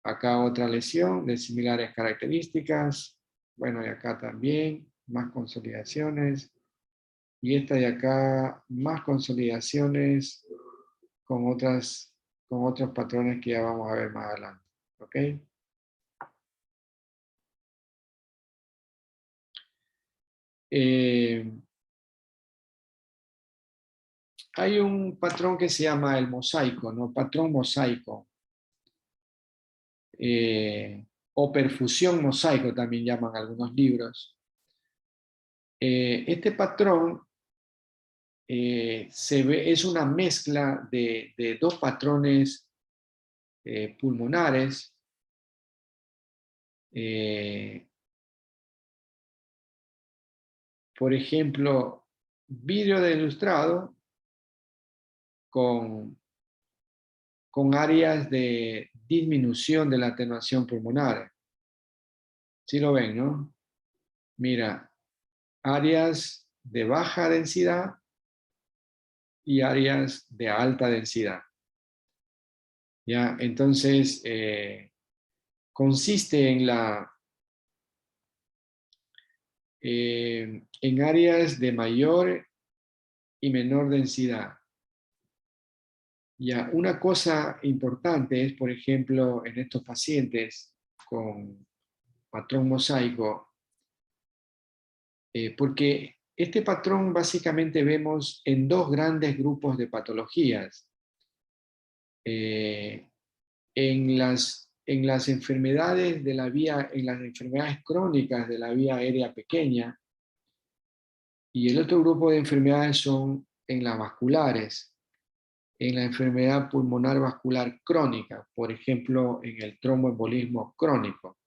Acá otra lesión de similares características. Bueno, y acá también más consolidaciones. Y esta de acá, más consolidaciones con otros patrones que ya vamos a ver más adelante. ¿Ok? Hay un patrón que se llama el mosaico, ¿no? Patrón mosaico. O perfusión mosaico también llaman algunos libros. Este patrón es una mezcla de dos patrones pulmonares. Por ejemplo, vidrio de ilustrado con áreas de disminución de la atenuación pulmonar. ¿Sí lo ven, no? Mira, áreas de baja densidad y áreas de alta densidad. ¿Ya? Entonces, consiste en áreas de mayor y menor densidad. Ya, una cosa importante es, por ejemplo, en estos pacientes con patrón mosaico, porque este patrón básicamente vemos en dos grandes grupos de patologías. En las enfermedades de la vía, en las enfermedades crónicas de la vía aérea pequeña, y el otro grupo de enfermedades son en las vasculares, en la enfermedad pulmonar vascular crónica, por ejemplo, en el tromboembolismo crónico.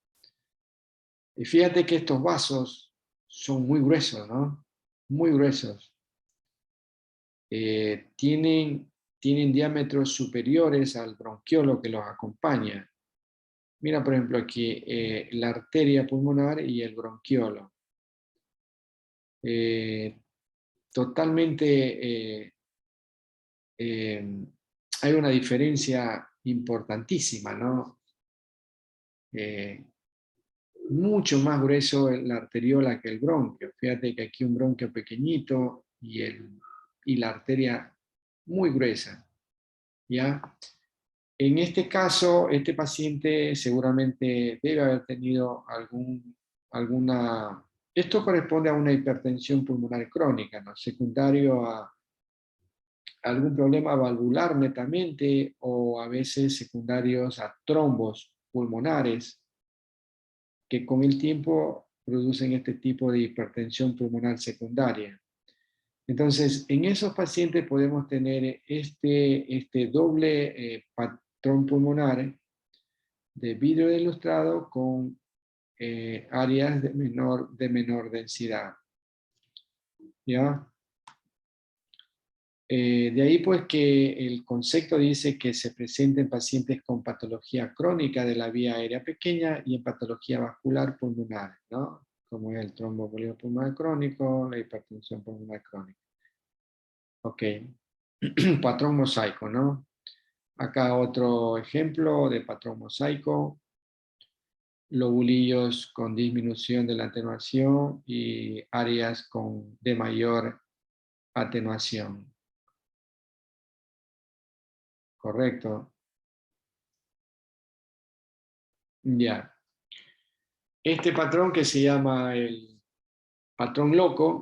Y fíjate que estos vasos son muy gruesos, ¿no? Muy gruesos. Tienen diámetros superiores al bronquiolo que los acompaña. Mira, por ejemplo, aquí la arteria pulmonar y el bronquiolo. Totalmente hay una diferencia importantísima, ¿no? mucho más grueso la arteriola que el bronquio. Fíjate que aquí un bronquio pequeñito y la arteria muy gruesa, ¿ya? En este caso, este paciente seguramente debe haber tenido alguna... Esto corresponde a una hipertensión pulmonar crónica, ¿no? Secundario a algún problema valvular netamente o a veces secundarios a trombos pulmonares que con el tiempo producen este tipo de hipertensión pulmonar secundaria. Entonces, en esos pacientes podemos tener este doble patrón pulmonar de vidrio ilustrado con áreas de menor densidad. ¿Ya? De ahí pues que el concepto dice que se presenta en pacientes con patología crónica de la vía aérea pequeña y en patología vascular pulmonar, ¿no? Como es el tromboembolismo pulmonar crónico, la hipertensión pulmonar crónica. Ok, patrón mosaico, ¿no? Acá otro ejemplo de patrón mosaico, lobulillos con disminución de la atenuación y áreas de mayor atenuación. Correcto. Ya. Este patrón que se llama el patrón loco,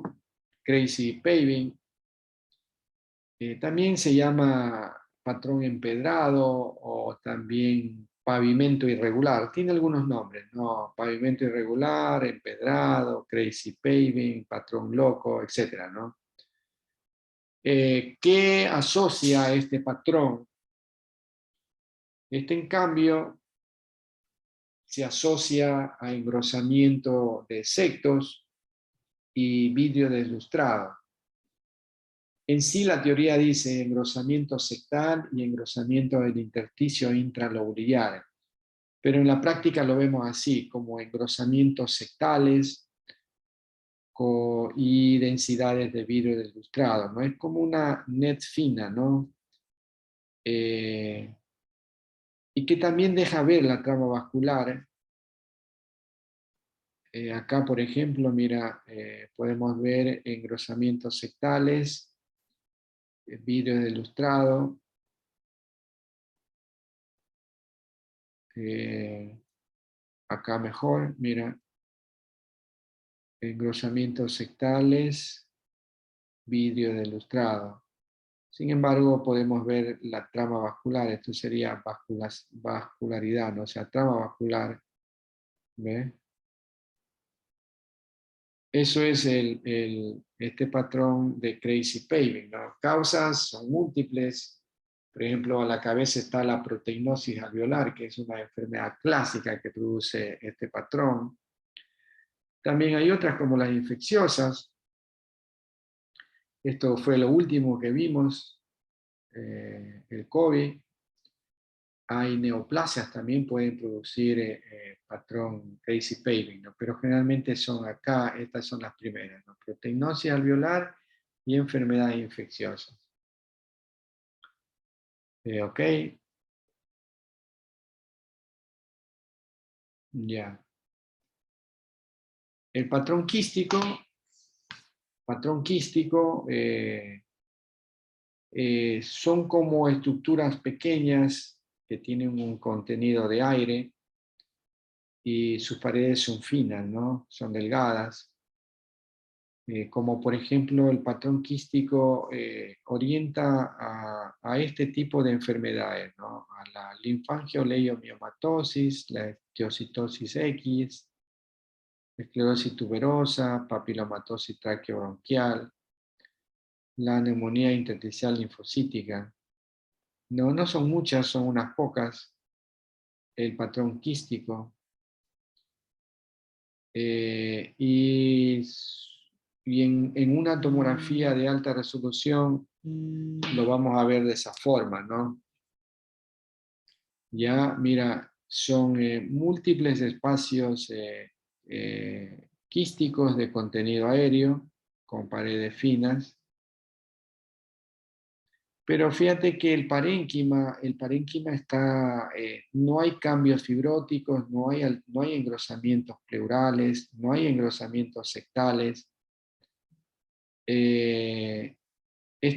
crazy paving, también se llama patrón empedrado o también pavimento irregular. Tiene algunos nombres, ¿no? Pavimento irregular, empedrado, crazy paving, patrón loco, etc., ¿no? ¿Qué asocia a este patrón? Este, en cambio, se asocia a engrosamiento de septos y vidrio deslustrado. En sí, la teoría dice engrosamiento septal y engrosamiento del intersticio intralobular, pero en la práctica lo vemos así, como engrosamientos septales y densidades de vidrio deslustrado, ¿no? Es como una net fina, ¿no? Y que también deja ver la trama vascular. Acá, por ejemplo, mira, podemos ver engrosamientos septales, vidrio deslustrado, acá mejor, mira, engrosamientos septales, vidrio deslustrado. Sin embargo, podemos ver la trama vascular, esto sería vascularidad, ¿no? O sea, trama vascular, ¿ve? Eso es este patrón de crazy paving, ¿no? Causas son múltiples. Por ejemplo, a la cabeza está la proteinosis alveolar, que es una enfermedad clásica que produce este patrón. También hay otras como las infecciosas. Esto fue lo último que vimos, el COVID. Hay neoplasias también pueden producir patrón crazy paving, ¿no? Pero generalmente son acá, estas son las primeras, ¿no? Proteinosis alveolar y enfermedades infecciosas. Ok. Ya. El patrón quístico son como estructuras pequeñas que tienen un contenido de aire y sus paredes son finas, ¿no? Son delgadas. Como por ejemplo el patrón quístico orienta a este tipo de enfermedades, ¿no? A la linfangioleiomyomatosis, la esteocitosis X, esclerosis tuberosa, papilomatosis traqueobronquial, la neumonía intersticial linfocítica. No son muchas, son unas pocas. El patrón quístico. Y en una tomografía de alta resolución lo vamos a ver de esa forma, ¿no? Ya, mira, son múltiples espacios quísticos de contenido aéreo con paredes finas. Pero fíjate que el parénquima está, no hay cambios fibróticos, no hay engrosamientos pleurales, no hay engrosamientos sectales. Este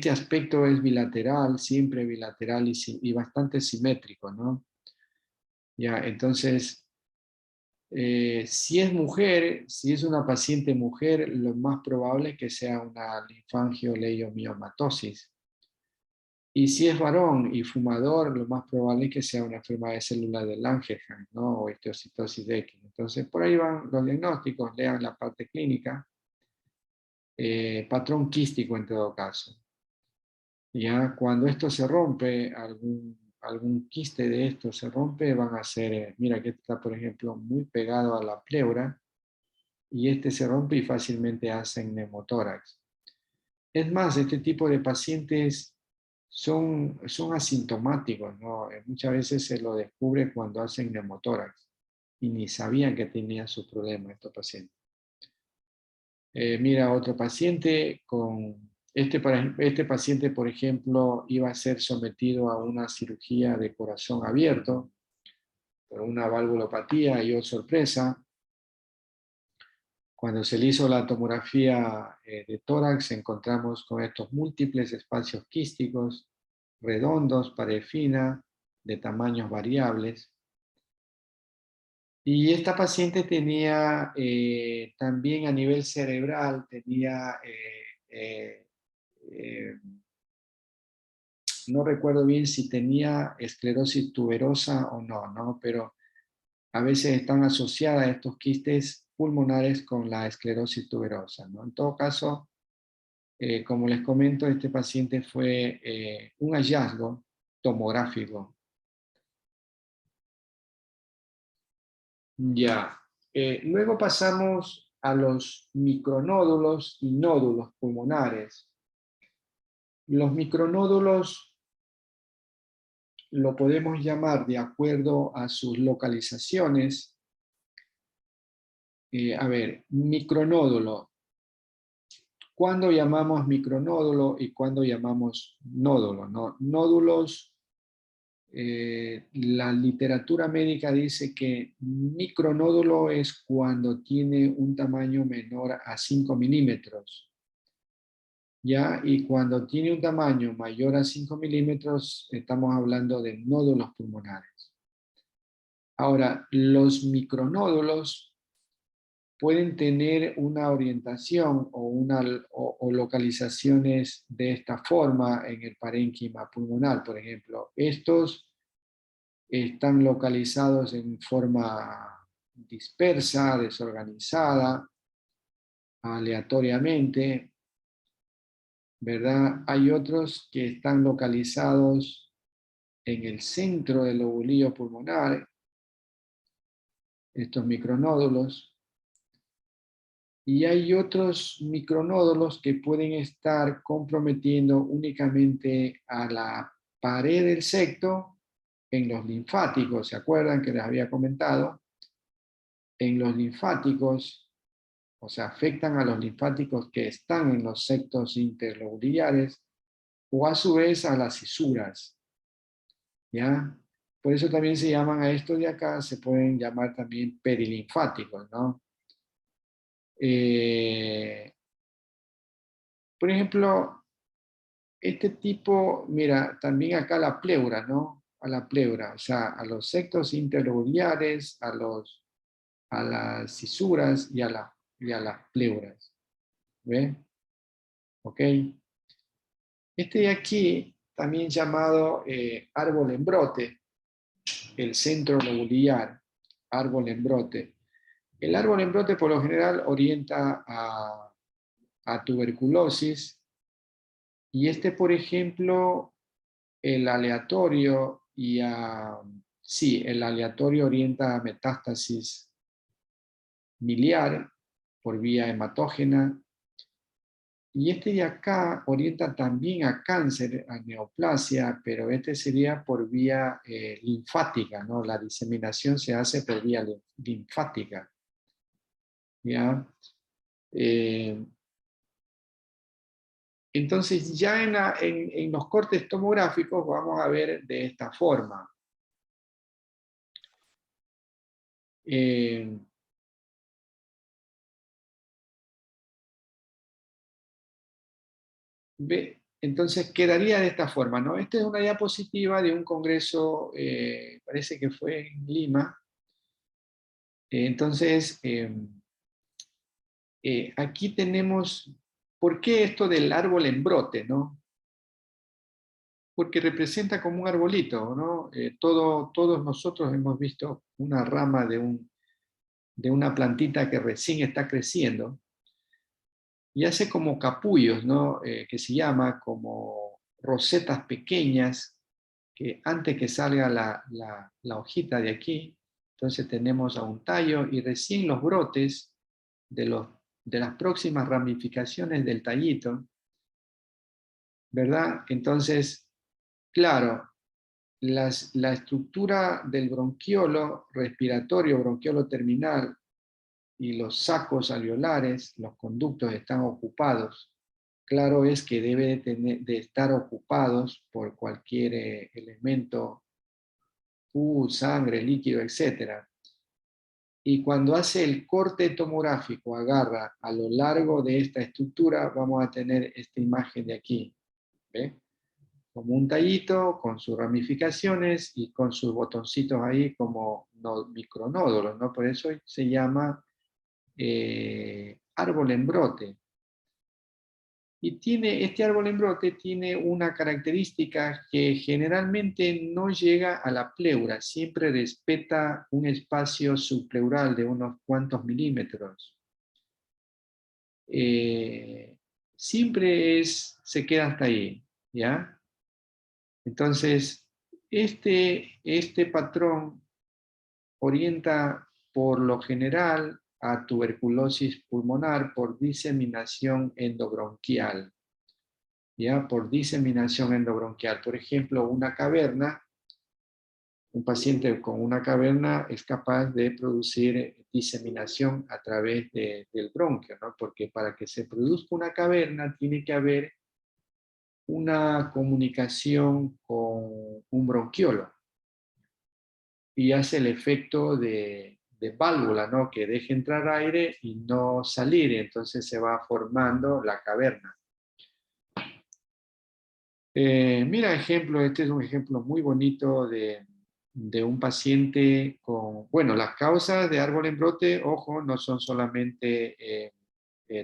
aspecto es bilateral, siempre bilateral y bastante simétrico, ¿no? Ya, entonces, si es mujer, si es una paciente mujer, lo más probable es que sea una linfangioleiomyomatosis. Y si es varón y fumador, lo más probable es que sea una enfermedad de células de Langerhans, ¿no? O esteocitosis de X. Entonces, por ahí van los diagnósticos, lean la parte clínica. Patrón quístico en todo caso. Ya cuando esto se rompe, algún quiste de esto se rompe, van a ser, mira que está por ejemplo muy pegado a la pleura, y este se rompe y fácilmente hacen neumotórax. Es más, este tipo de pacientes son asintomáticos, ¿no? Muchas veces se lo descubre cuando hacen neumotórax y ni sabían que tenían su problema estos pacientes. Mira, otro paciente este paciente, por ejemplo, iba a ser sometido a una cirugía de corazón abierto por una valvulopatía y, oh sorpresa, cuando se le hizo la tomografía de tórax, encontramos con estos múltiples espacios quísticos, redondos, pared fina, de tamaños variables. Y esta paciente tenía también a nivel cerebral, tenía, no recuerdo bien si tenía esclerosis tuberosa o no, ¿no? Pero a veces están asociadas estos quistes pulmonares con la esclerosis tuberosa, ¿no? En todo caso, como les comento, este paciente fue un hallazgo tomográfico. Ya. Luego pasamos a los micronódulos y nódulos pulmonares. Los micronódulos lo podemos llamar de acuerdo a sus localizaciones. A ver, micronódulo. ¿Cuándo llamamos micronódulo y cuándo llamamos nódulo? ¿No? Nódulos, la literatura médica dice que micronódulo es cuando tiene un tamaño menor a 5 milímetros. ¿Ya? Y cuando tiene un tamaño mayor a 5 milímetros, estamos hablando de nódulos pulmonares. Ahora, los micronódulos pueden tener una orientación o localizaciones de esta forma en el parénquima pulmonar, por ejemplo. Estos están localizados en forma dispersa, desorganizada, aleatoriamente, ¿verdad? Hay otros que están localizados en el centro del lobulillo pulmonar, estos micronódulos. Y hay otros micronódulos que pueden estar comprometiendo únicamente a la pared del septo en los linfáticos. ¿Se acuerdan que les había comentado? En los linfáticos, o sea, afectan a los linfáticos que están en los septos interlobulares o a su vez a las cisuras. ¿Ya? Por eso también se llaman a estos de acá, se pueden llamar también perilinfáticos, ¿no? Por ejemplo, este tipo, mira, también acá la pleura, ¿no? A la pleura, o sea, a los septos interlobulares, a las cisuras y a las pleuras. ¿Ve? ¿Ok? Este de aquí, también llamado árbol en brote, el centro lobular, árbol en brote. El árbol en brote por lo general orienta a tuberculosis, y este, por ejemplo, el aleatorio sí, el aleatorio orienta a metástasis miliar por vía hematógena, y este de acá orienta también a cáncer, a neoplasia, pero este sería por vía linfática, ¿no? La diseminación se hace por vía linfática. ¿Ya? Entonces ya en los cortes tomográficos vamos a ver de esta forma. Entonces quedaría de esta forma, ¿no? Esta es una diapositiva de un congreso, parece que fue en Lima. Entonces, aquí tenemos, ¿por qué esto del árbol en brote, no? Porque representa como un arbolito, ¿no? Todos nosotros hemos visto una rama de una plantita que recién está creciendo y hace como capullos, ¿no? Que se llama como rosetas pequeñas, que antes que salga la hojita de aquí, entonces tenemos a un tallo y recién los brotes de las próximas ramificaciones del tallito, ¿verdad? Entonces, claro, la estructura del bronquiolo respiratorio, bronquiolo terminal, y los sacos alveolares, los conductos están ocupados. Claro es que debe de estar ocupados por cualquier elemento, sangre, líquido, etc. Y cuando hace el corte tomográfico, agarra a lo largo de esta estructura, vamos a tener esta imagen de aquí. ¿Ve? Como un tallito con sus ramificaciones y con sus botoncitos ahí como micronódulos, ¿no? Por eso se llama árbol en brote. Y este árbol en brote tiene una característica que generalmente no llega a la pleura, siempre respeta un espacio subpleural de unos cuantos milímetros. Siempre se queda hasta ahí, ¿ya? Entonces, este patrón orienta por lo general a tuberculosis pulmonar por diseminación endobronquial. ¿Ya? Por diseminación endobronquial. Por ejemplo, una caverna, un paciente con una caverna es capaz de producir diseminación a través del bronquio, ¿no? Porque para que se produzca una caverna tiene que haber una comunicación con un bronquiolo y hace el efecto de válvula, ¿no? Que deje entrar aire y no salir, y entonces se va formando la caverna. Mira, este es un ejemplo muy bonito de un paciente con, bueno, las causas de árbol en brote, ojo, no son solamente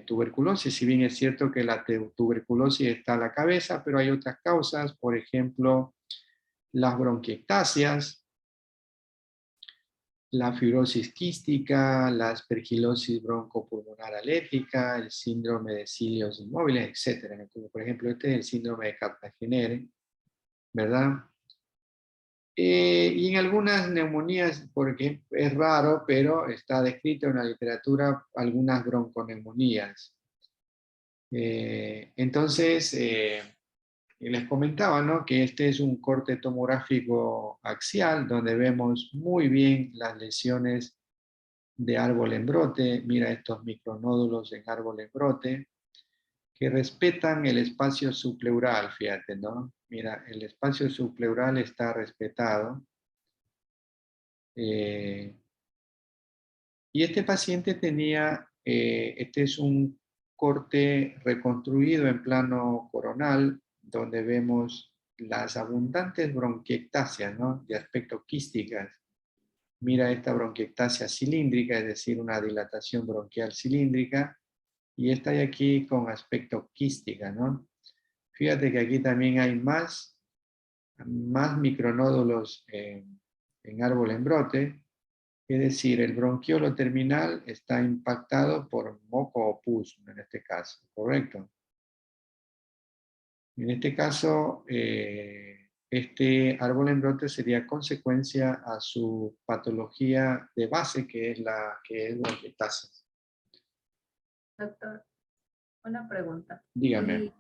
tuberculosis, si bien es cierto que la tuberculosis está a la cabeza, pero hay otras causas, por ejemplo, las bronquiectasias, la fibrosis quística, la aspergilosis broncopulmonar alérgica, el síndrome de cilios inmóviles, etc. Como por ejemplo, este es el síndrome de Cartagena, ¿verdad? Y en algunas neumonías, porque es raro, pero está descrito en la literatura algunas bronconeumonías. Entonces, les comentaba, ¿no? Que este es un corte tomográfico axial donde vemos muy bien las lesiones de árbol en brote. Mira estos micronódulos en árbol en brote que respetan el espacio subpleural, fíjate, ¿no? Mira, el espacio subpleural está respetado. Y este paciente tenía, este es un corte reconstruido en plano coronal, donde vemos las abundantes bronquiectasias, ¿no? De aspecto quísticas. Mira esta bronquiectasia cilíndrica, es decir, una dilatación bronquial cilíndrica, y esta de aquí con aspecto quística, ¿no? Fíjate que aquí también hay más micronódulos en árbol en brote, es decir, el bronquiolo terminal está impactado por moco o pus, en este caso, ¿correcto? En este caso, este árbol en brote sería consecuencia a su patología de base, que es bronquiectasis. Doctor, una pregunta. Dígame.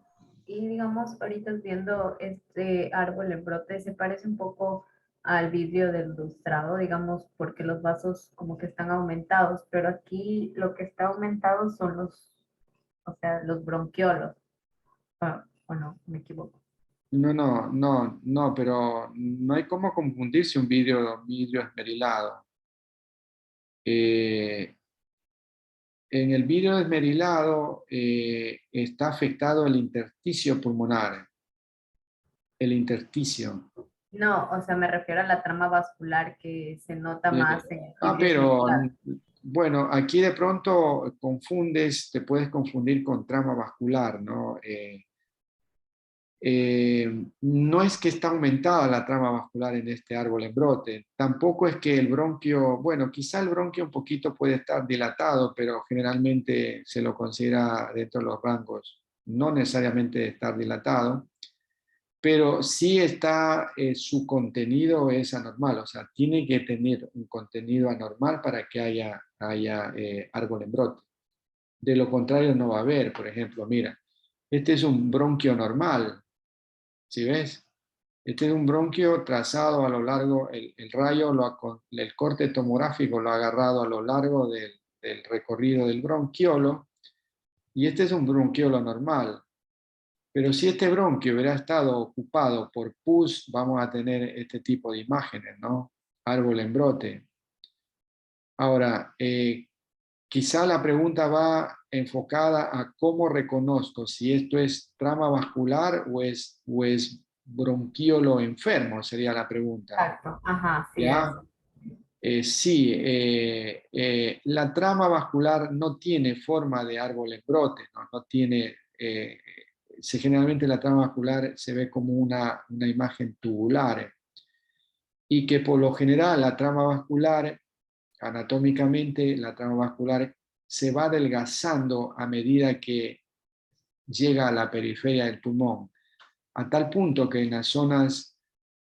Y digamos, ahorita viendo este árbol en brote, se parece un poco al vidrio del lustrado, digamos, porque los vasos como que están aumentados, pero aquí lo que está aumentado son los bronquiolos. O no, me equivoco. No, pero no hay cómo confundirse un vidrio esmerilado. En el vidrio esmerilado está afectado el intersticio pulmonar, el intersticio. No, o sea, me refiero a la trama vascular que se nota más en el vidrio Pero esmerilado. bueno, aquí de pronto te puedes confundir con trama vascular, ¿no? No es que está aumentada la trama vascular en este árbol en brote, tampoco es que el bronquio, bueno, quizá el bronquio un poquito puede estar dilatado, pero generalmente se lo considera dentro de los rangos, no necesariamente de estar dilatado, pero sí está, su contenido es anormal, o sea, tiene que tener un contenido anormal para que haya árbol en brote. De lo contrario no va a haber, por ejemplo, mira, este es un bronquio normal, ¿sí ves? Este es un bronquio trazado a lo largo, el rayo, el corte tomográfico lo ha agarrado a lo largo del recorrido del bronquiolo, y este es un bronquiolo normal. Pero si este bronquio hubiera estado ocupado por pus, vamos a tener este tipo de imágenes, ¿no? Árbol en brote. Ahora, quizá la pregunta va enfocada a cómo reconozco si esto es trama vascular o es bronquiolo enfermo, sería la pregunta. Exacto, ajá, sí, ¿Ya? eso. Sí, la trama vascular no tiene forma de árbol en brote, ¿no? No tiene, generalmente la trama vascular se ve como una imagen tubular, y que por lo general la trama vascular, anatómicamente, la trama vascular se va adelgazando a medida que llega a la periferia del pulmón, a tal punto que en las zonas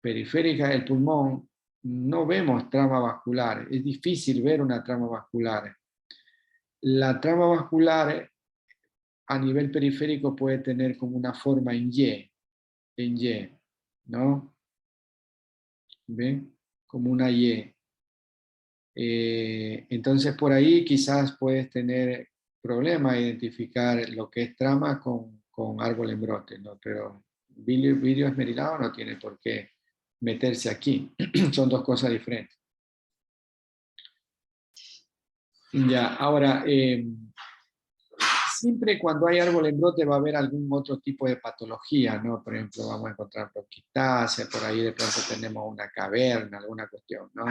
periféricas del pulmón no vemos trama vascular, es difícil ver una trama vascular. La trama vascular a nivel periférico puede tener como una forma en Y, ¿no? ¿Ven? Como una Y. Entonces por ahí quizás puedes tener problema a identificar lo que es trama con árbol en brote, ¿no? Pero vidrio esmerilado no tiene por qué meterse aquí. Son dos cosas diferentes. Ya, ahora, siempre cuando hay árbol en brote va a haber algún otro tipo de patología, ¿no? Por ejemplo, vamos a encontrar bronquiectasia, por ahí de pronto tenemos una caverna, alguna cuestión, ¿no?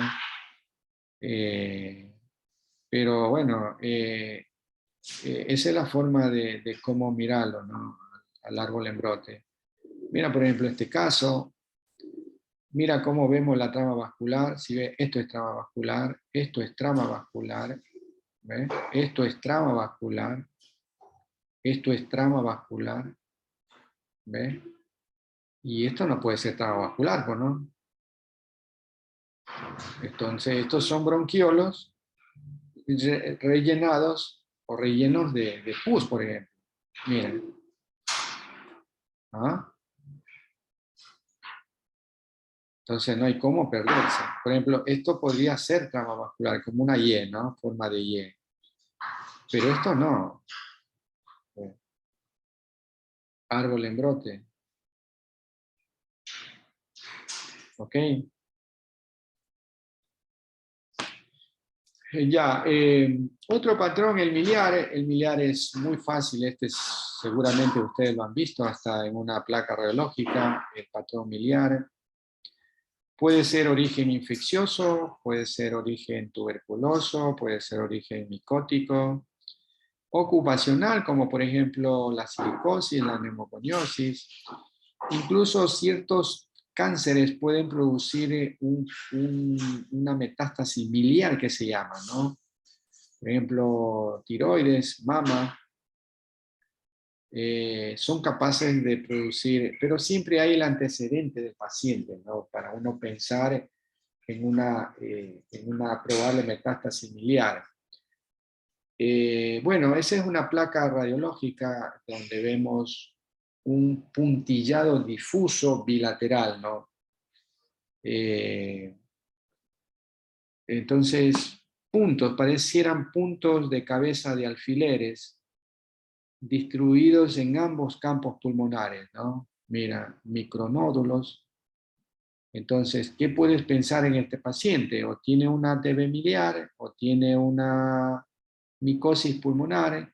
Pero bueno, esa es la forma de cómo mirarlo, ¿no? Al árbol en brote. Mira, por ejemplo, este caso, mira cómo vemos la trama vascular. Si ve, esto es trama vascular, esto es trama vascular, ¿ve? Esto es trama vascular, esto es trama vascular, ¿ve? Y esto no puede ser trama vascular, pues, ¿no? Entonces, estos son bronquiolos rellenados o rellenos de pus, por ejemplo. Miren. ¿Ah? Entonces no hay cómo perderse. Por ejemplo, esto podría ser trama vascular, como una Y, ¿no? Forma de Y. Pero esto no. Árbol en brote. ¿Ok? Ya, otro patrón, el miliar. El miliar es muy fácil. Seguramente ustedes lo han visto hasta en una placa radiológica, el patrón miliar. Puede ser origen infeccioso, puede ser origen tuberculoso, puede ser origen micótico, ocupacional, como por ejemplo la silicosis, la neumoconiosis. Incluso ciertos cánceres pueden producir una metástasis miliar que se llama, ¿no? Por ejemplo, tiroides, mama, son capaces de producir, pero siempre hay el antecedente del paciente, ¿no? Para uno pensar en una probable metástasis miliar. Bueno, esa es una placa radiológica donde vemos un puntillado difuso bilateral, ¿no? Entonces, puntos, parecieran puntos de cabeza de alfileres, distribuidos en ambos campos pulmonares, ¿no? Mira, micronódulos. Entonces, ¿qué puedes pensar en este paciente? O tiene una TB miliar, o tiene una micosis pulmonar,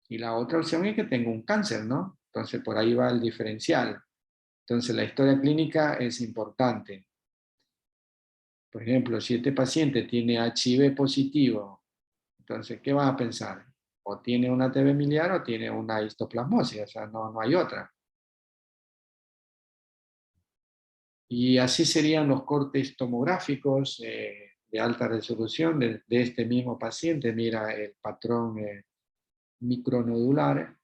y la otra opción es que tenga un cáncer, ¿no? Entonces, por ahí va el diferencial. Entonces, la historia clínica es importante. Por ejemplo, si este paciente tiene HIV positivo, entonces, ¿qué vas a pensar? O tiene una TB miliar o tiene una histoplasmosis, o sea, no hay otra. Y así serían los cortes tomográficos de alta resolución de este mismo paciente. Mira el patrón micronodular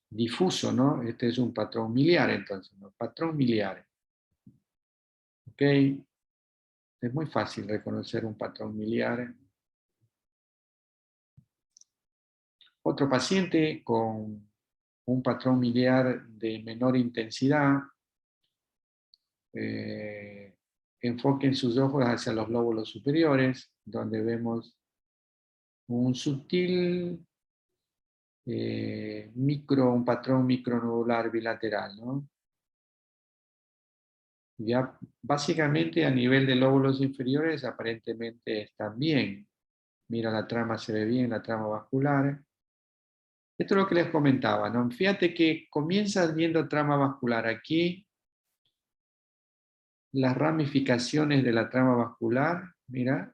difuso, ¿no? Este es un patrón miliar, entonces, ¿no? Patrón miliar. ¿Ok? Es muy fácil reconocer un patrón miliar. Otro paciente con un patrón miliar de menor intensidad, enfoquen sus ojos hacia los lóbulos superiores, donde vemos un sutil un patrón micronodular bilateral, ¿no? Ya básicamente a nivel de lóbulos inferiores aparentemente están bien. Mira, la trama se ve bien, la trama vascular. Esto es lo que les comentaba, ¿no? Fíjate que comienzas viendo trama vascular aquí, las ramificaciones de la trama vascular, mira,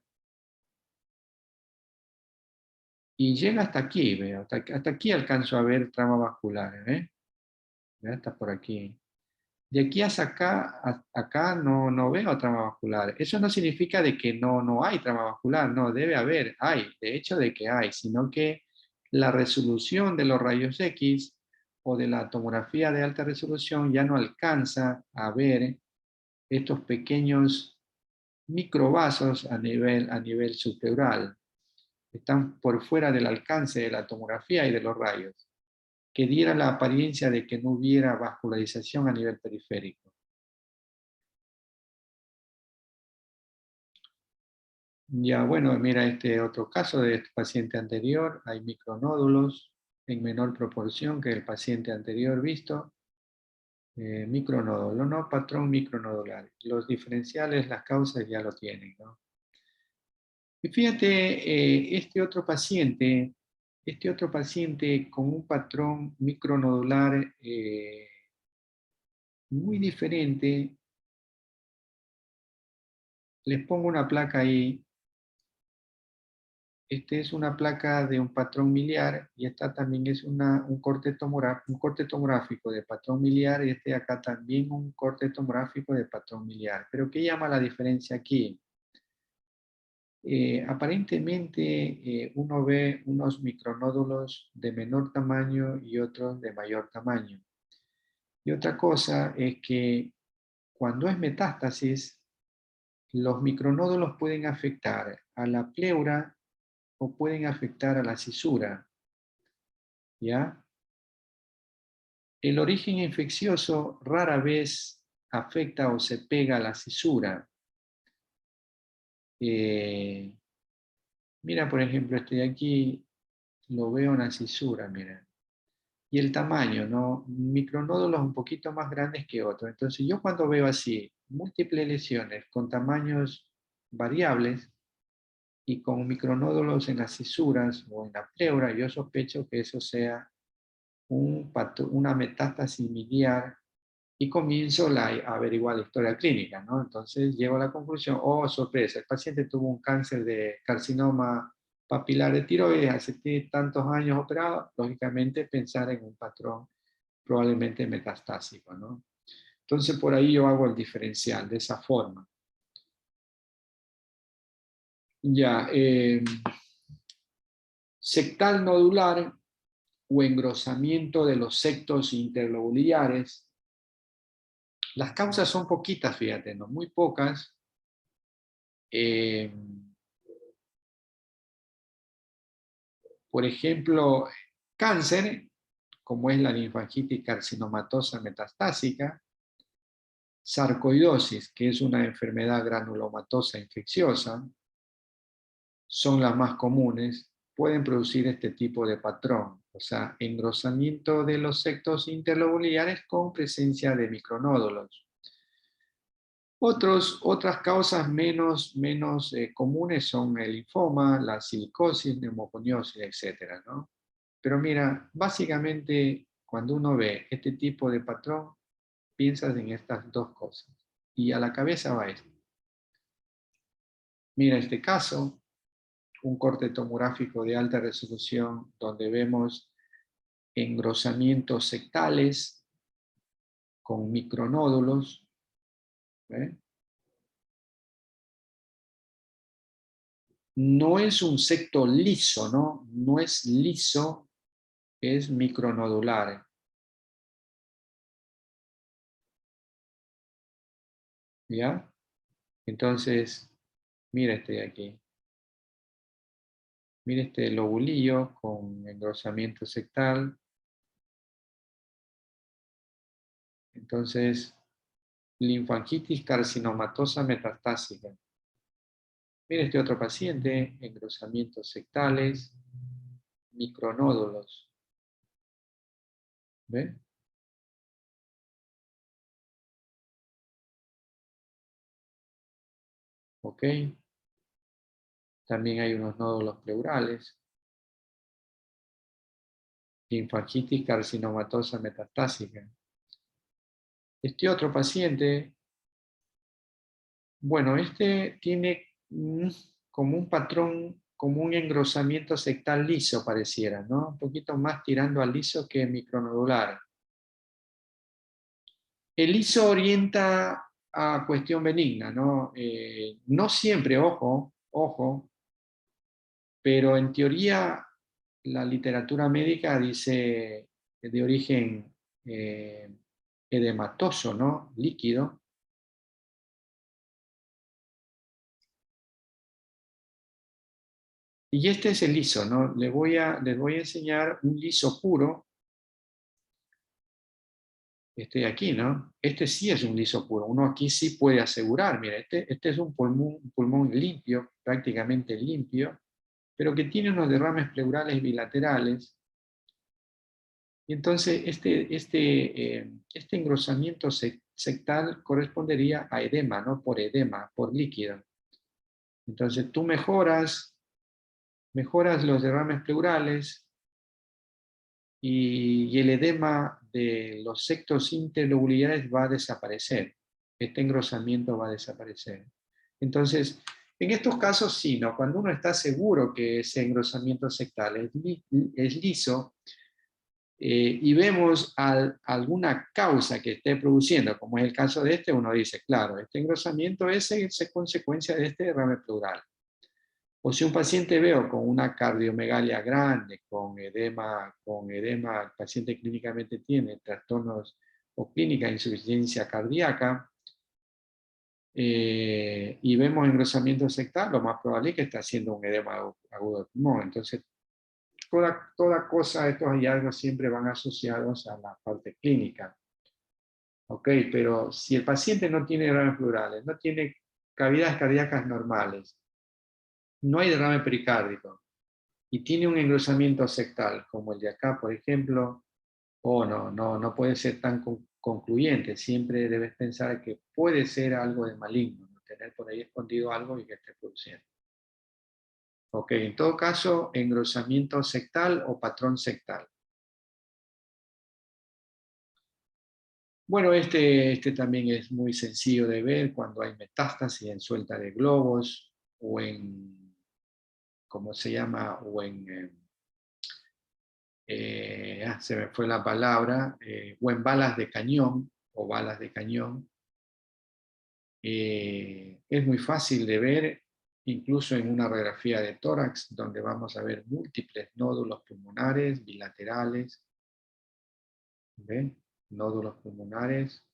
y llega hasta aquí, veo, hasta aquí alcanzo a ver trama vascular, ¿eh? Mira, está por aquí. De aquí hasta acá no veo trama vascular. Eso no significa de que no hay trama vascular, no, debe haber, hay, de hecho de que hay, sino que la resolución de los rayos X o de la tomografía de alta resolución ya no alcanza a ver estos pequeños microvasos a nivel subpleural. Están por fuera del alcance de la tomografía y de los rayos, que diera la apariencia de que no hubiera vascularización a nivel periférico. Ya, bueno, mira este otro caso de este paciente anterior, hay micronódulos en menor proporción que el paciente anterior visto. Micronódulo, no patrón micronodular. Los diferenciales, las causas ya lo tienen, ¿no? Y fíjate, este otro paciente con un patrón micronodular muy diferente, les pongo una placa ahí. Este es una placa de un patrón miliar y esta también es un corte tomográfico de patrón miliar y este de acá también un corte tomográfico de patrón miliar. Pero ¿qué llama la diferencia aquí? Aparentemente uno ve unos micronódulos de menor tamaño y otros de mayor tamaño. Y otra cosa es que cuando es metástasis, los micronódulos pueden afectar a la pleura o pueden afectar a la cisura, ¿ya? El origen infeccioso rara vez afecta o se pega a la cisura. Mira, por ejemplo, este de aquí, lo veo en la cisura, mira. Y el tamaño, ¿no? Micronódulos un poquito más grandes que otros. Entonces, yo cuando veo así, múltiples lesiones con tamaños variables, y con micronódulos en las cisuras o en la pleura, yo sospecho que eso sea una metástasis miliar y comienzo a averiguar la historia clínica, ¿no? Entonces llego a la conclusión, oh, sorpresa, el paciente tuvo un cáncer de carcinoma papilar de tiroides hace tantos años operado, lógicamente pensar en un patrón probablemente metastásico, ¿no? Entonces por ahí yo hago el diferencial de esa forma. Ya, sectal nodular o engrosamiento de los septos interlobulares. Las causas son poquitas, fíjate, ¿no? Muy pocas. Por ejemplo, cáncer, como es la linfangitis carcinomatosa metastásica, sarcoidosis, que es una enfermedad granulomatosa infecciosa, son las más comunes, pueden producir este tipo de patrón, o sea, engrosamiento de los septos interlobulares con presencia de micronódulos. Otras causas menos comunes son el linfoma, la silicosis, neumoconiosis, etc., ¿no? Pero mira, básicamente cuando uno ve este tipo de patrón, piensas en estas dos cosas. Y a la cabeza va esto. Mira este caso, un corte tomográfico de alta resolución donde vemos engrosamientos sectales con micronódulos. ¿Ve? No es un septo liso, ¿no? No es liso, es micronodular. ¿Ya? Entonces, mira este de aquí. Mira este lobulillo con engrosamiento sectal. Entonces, linfangitis carcinomatosa metastásica. Mira este otro paciente, engrosamientos sectales, micronódulos. ¿Ve? Ok. También hay unos nódulos pleurales. Linfangitis carcinomatosa metastásica. Este otro paciente, bueno, este tiene como un patrón, como un engrosamiento sectal liso pareciera, ¿no? Un poquito más tirando al liso que micronodular. El liso orienta a cuestión benigna, ¿no? No siempre, ojo, pero en teoría la literatura médica dice de origen edematoso, ¿no? Líquido. Y este es el liso, ¿no? Les voy a enseñar un liso puro. Este de aquí, ¿no? Este sí es un liso puro. Uno aquí sí puede asegurar, mira, este es un pulmón limpio, prácticamente limpio, pero que tiene unos derrames pleurales bilaterales. Y entonces este engrosamiento sectal correspondería a edema, ¿no? Por edema, por líquido. Entonces tú mejoras los derrames pleurales y el edema de los septos interlobulares va a desaparecer. Este engrosamiento va a desaparecer. Entonces, en estos casos sí, ¿no? Cuando uno está seguro que ese engrosamiento sectal es liso, y vemos alguna causa que esté produciendo, como es el caso de este, uno dice, claro, este engrosamiento es consecuencia de este derrame pleural. O si un paciente veo con una cardiomegalia grande, con edema, el paciente clínicamente tiene trastornos o clínica de insuficiencia cardíaca, y vemos engrosamiento sectal, lo más probable es que está haciendo un edema agudo del pulmón. Entonces, toda cosa, estos hallazgos siempre van asociados a la parte clínica. Ok, pero si el paciente no tiene derrames pleurales, no tiene cavidades cardíacas normales, no hay derrame pericárdico, y tiene un engrosamiento sectal, como el de acá, por ejemplo, no puede ser tan concluyente. Siempre debes pensar que puede ser algo de maligno, ¿no? Tener por ahí escondido algo y que esté produciendo. Ok, en todo caso, engrosamiento sectal o patrón sectal. Bueno, este también es muy sencillo de ver cuando hay metástasis en suelta de globos o en, ¿cómo se llama? O en, se me fue la palabra, o en balas de cañón o balas de cañón. Es muy fácil de ver, incluso en una radiografía de tórax, donde vamos a ver múltiples nódulos pulmonares bilaterales. ¿Ven? Nódulos pulmonares.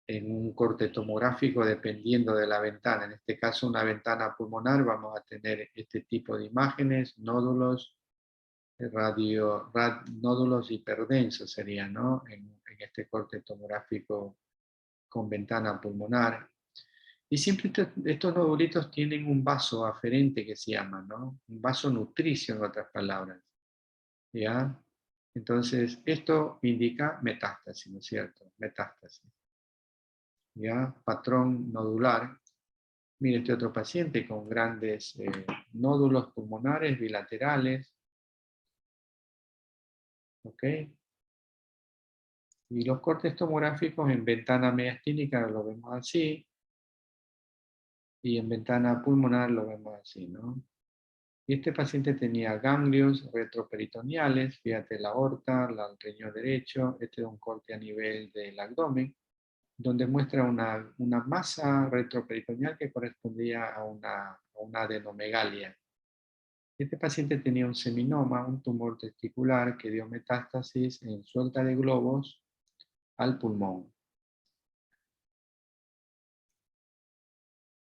En un corte tomográfico, dependiendo de la ventana. En este caso, una ventana pulmonar, vamos a tener este tipo de imágenes, nódulos, nódulos hiperdensos serían, ¿no? En este corte tomográfico con ventana pulmonar. Y siempre estos nodulitos tienen un vaso aferente que se llama, ¿no? Un vaso nutricio, en otras palabras. ¿Ya? Entonces, esto indica metástasis, ¿no es cierto? Metástasis. ¿Ya? Patrón nodular. Mire este otro paciente con grandes nódulos pulmonares bilaterales. ¿Ok? Y los cortes tomográficos en ventana mediastínica lo vemos así. Y en ventana pulmonar lo vemos así, ¿no? Y este paciente tenía ganglios retroperitoneales, fíjate la aorta, el riñón derecho, este es un corte a nivel del abdomen, donde muestra una masa retroperitoneal que correspondía a una adenomegalia. Este paciente tenía un seminoma, un tumor testicular que dio metástasis en suelta de globos al pulmón.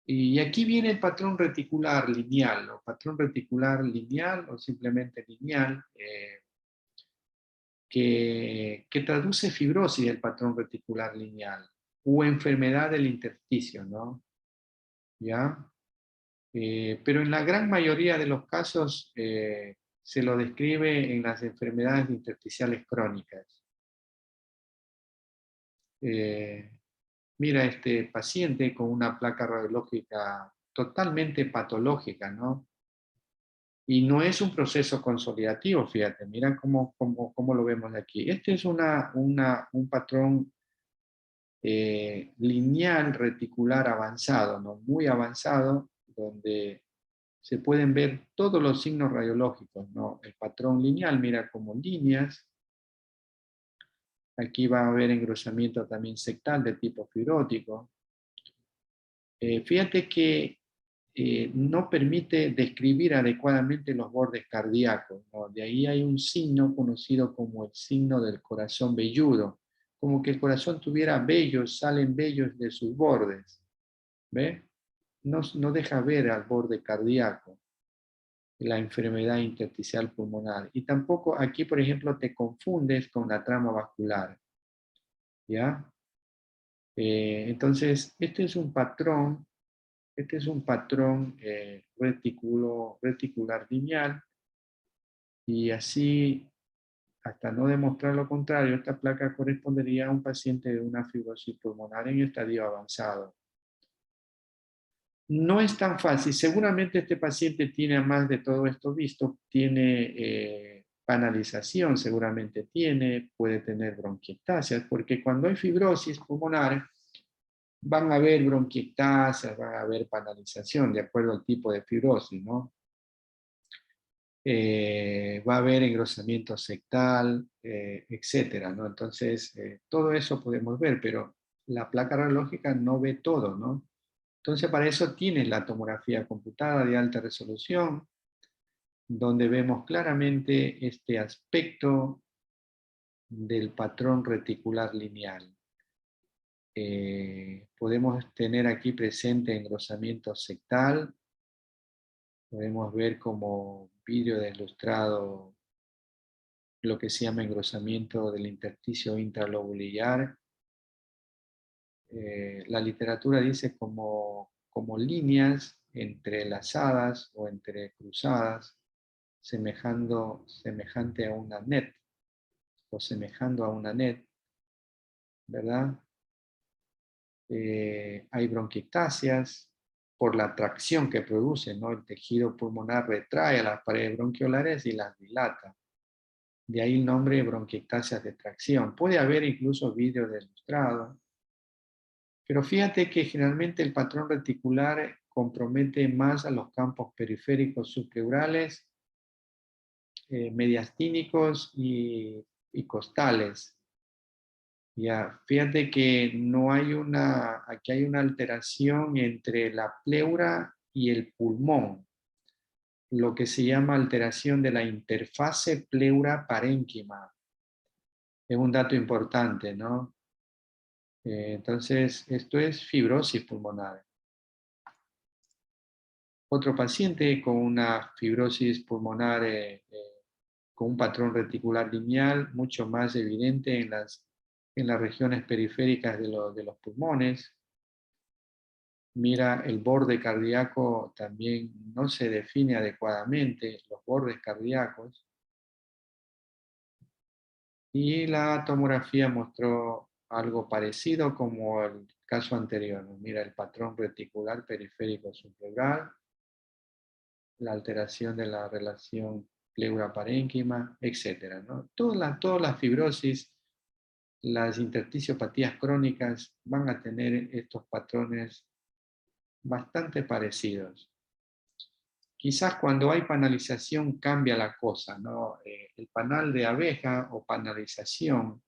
Y aquí viene el patrón reticular lineal, o patrón reticular lineal, o simplemente lineal, que traduce fibrosis del patrón reticular lineal, o enfermedad del intersticio, ¿no? ¿Ya? Pero en la gran mayoría de los casos se lo describe en las enfermedades intersticiales crónicas. Mira este paciente con una placa radiológica totalmente patológica, ¿no? Y no es un proceso consolidativo, fíjate, mira cómo lo vemos aquí. Este es un patrón lineal reticular avanzado, ¿no? Muy avanzado, donde se pueden ver todos los signos radiológicos, ¿no? El patrón lineal, mira como líneas. Aquí va a haber engrosamiento también sectal de tipo fibrótico. Fíjate que no permite describir adecuadamente los bordes cardíacos, ¿no? De ahí hay un signo conocido como el signo del corazón velludo, como que el corazón tuviera vellos, salen vellos de sus bordes. ¿Ve? No deja ver al borde cardíaco la enfermedad intersticial pulmonar. Y tampoco aquí, por ejemplo, te confundes con la trama vascular. ¿Ya? Entonces, este es un patrón reticular lineal, y así, hasta no demostrar lo contrario, esta placa correspondería a un paciente de una fibrosis pulmonar en estadio avanzado. No es tan fácil. Seguramente este paciente tiene, más de todo esto visto, tiene panalización, seguramente puede tener bronquiectasias, porque cuando hay fibrosis pulmonar, van a haber bronquiectasias, van a haber panalización, de acuerdo al tipo de fibrosis, ¿no? Va a haber engrosamiento sectal, etcétera, ¿no? Entonces, todo eso podemos ver, pero la placa radiológica no ve todo, ¿no? Entonces, para eso tiene la tomografía computada de alta resolución, donde vemos claramente este aspecto del patrón reticular lineal. Podemos tener aquí presente engrosamiento sectal, podemos ver como vidrio deslustrado lo que se llama engrosamiento del intersticio intralobulillar. La literatura dice como líneas entrelazadas o entrecruzadas, semejante a una net, o semejando a una net, ¿verdad? Hay bronquiectasias por la tracción que produce, ¿no? El tejido pulmonar retrae a las paredes bronquiolares y las dilata. De ahí el nombre de bronquiectasias de tracción. Puede haber incluso vidrio deslustrado. Pero fíjate que generalmente el patrón reticular compromete más a los campos periféricos subpleurales, mediastínicos y costales. Ya, fíjate que no hay aquí hay una alteración entre la pleura y el pulmón, lo que se llama alteración de la interfase pleura-parénquima. Es un dato importante, ¿no? Entonces, esto es fibrosis pulmonar. Otro paciente con una fibrosis pulmonar con un patrón reticular lineal mucho más evidente en las regiones periféricas de los pulmones. Mira, el borde cardíaco también no se define adecuadamente, los bordes cardíacos. Y la tomografía mostró algo parecido como el caso anterior, ¿no? Mira el patrón reticular periférico subpleural, la alteración de la relación pleura-parénquima, etc., ¿no? Todas las fibrosis, las intersticiopatías crónicas van a tener estos patrones bastante parecidos. Quizás cuando hay panalización cambia la cosa, ¿no? El panal de abeja o panalización,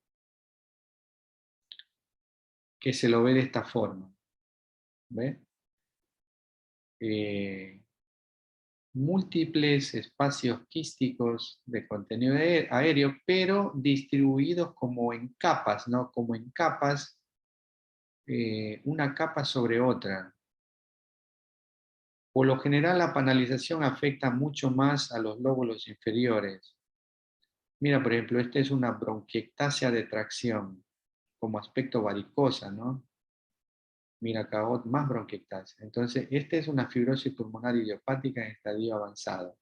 que se lo ve de esta forma. ¿Ve? Múltiples espacios quísticos de contenido aéreo, pero distribuidos como en capas, ¿no? Como en capas, una capa sobre otra. Por lo general, la panalización afecta mucho más a los lóbulos inferiores. Mira, por ejemplo, esta es una bronquiectasia de tracción, como aspecto varicosa, ¿no? Mira acá, más bronquiectasia. Entonces, esta es una fibrosis pulmonar idiopática en estadio avanzado.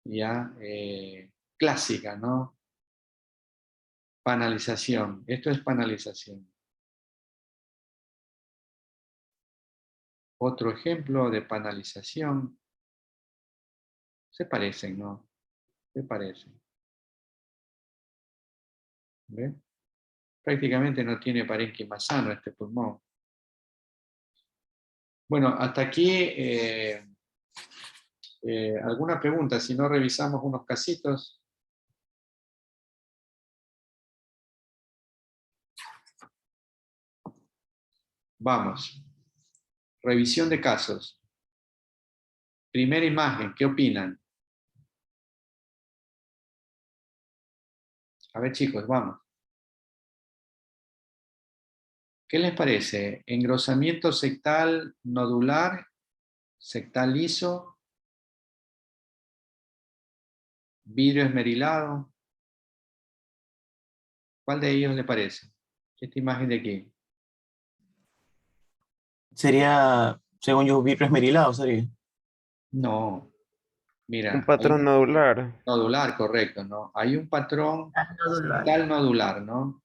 Ya, clásica, ¿no? Panalización. Esto es panalización. Otro ejemplo de panalización. Se parecen, ¿no? Se parecen. ¿Ve? Prácticamente no tiene parénquima sano este pulmón. Bueno, hasta aquí alguna pregunta, si no revisamos unos casitos. Vamos. Revisión de casos. Primera imagen, ¿qué opinan? A ver, chicos, vamos. ¿Qué les parece? Engrosamiento sectal nodular, sectal liso, vidrio esmerilado. ¿Cuál de ellos le parece? Esta imagen de aquí. Sería, según yo, vidrio esmerilado, sería. No, mira, Un patrón nodular. nodular, correcto, ¿no? Hay un patrón Nodular. sectal nodular, ¿no?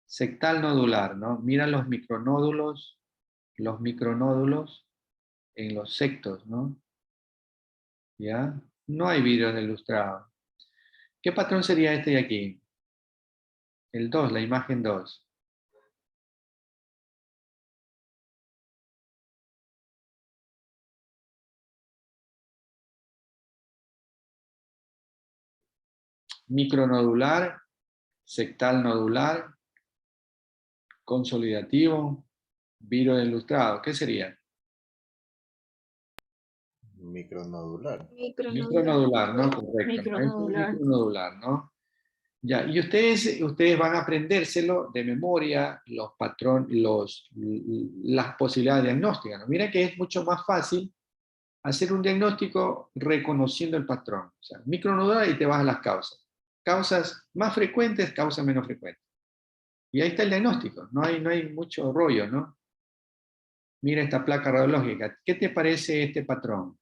Sectal nodular, ¿no? Mira los micronódulos en los sectos, ¿no? ¿Ya? No hay vidrios de ilustrado. ¿Qué patrón sería este de aquí? El 2, la imagen 2. Micronodular, sectal nodular, consolidativo, vidrio de ilustrado. ¿Qué sería? Micronodular. Micronodular, ¿no? Correcto. ¿No? Es un micronodular, ¿no? Ya, y ustedes van a aprendérselo de memoria, los patrones, las posibilidades diagnósticas, ¿no? Mira que es mucho más fácil hacer un diagnóstico reconociendo el patrón. O sea, micronodular y te vas a las causas. Causas más frecuentes, causas menos frecuentes. Y ahí está el diagnóstico, no hay mucho rollo, ¿no? Mira esta placa radiológica. ¿Qué te parece este patrón?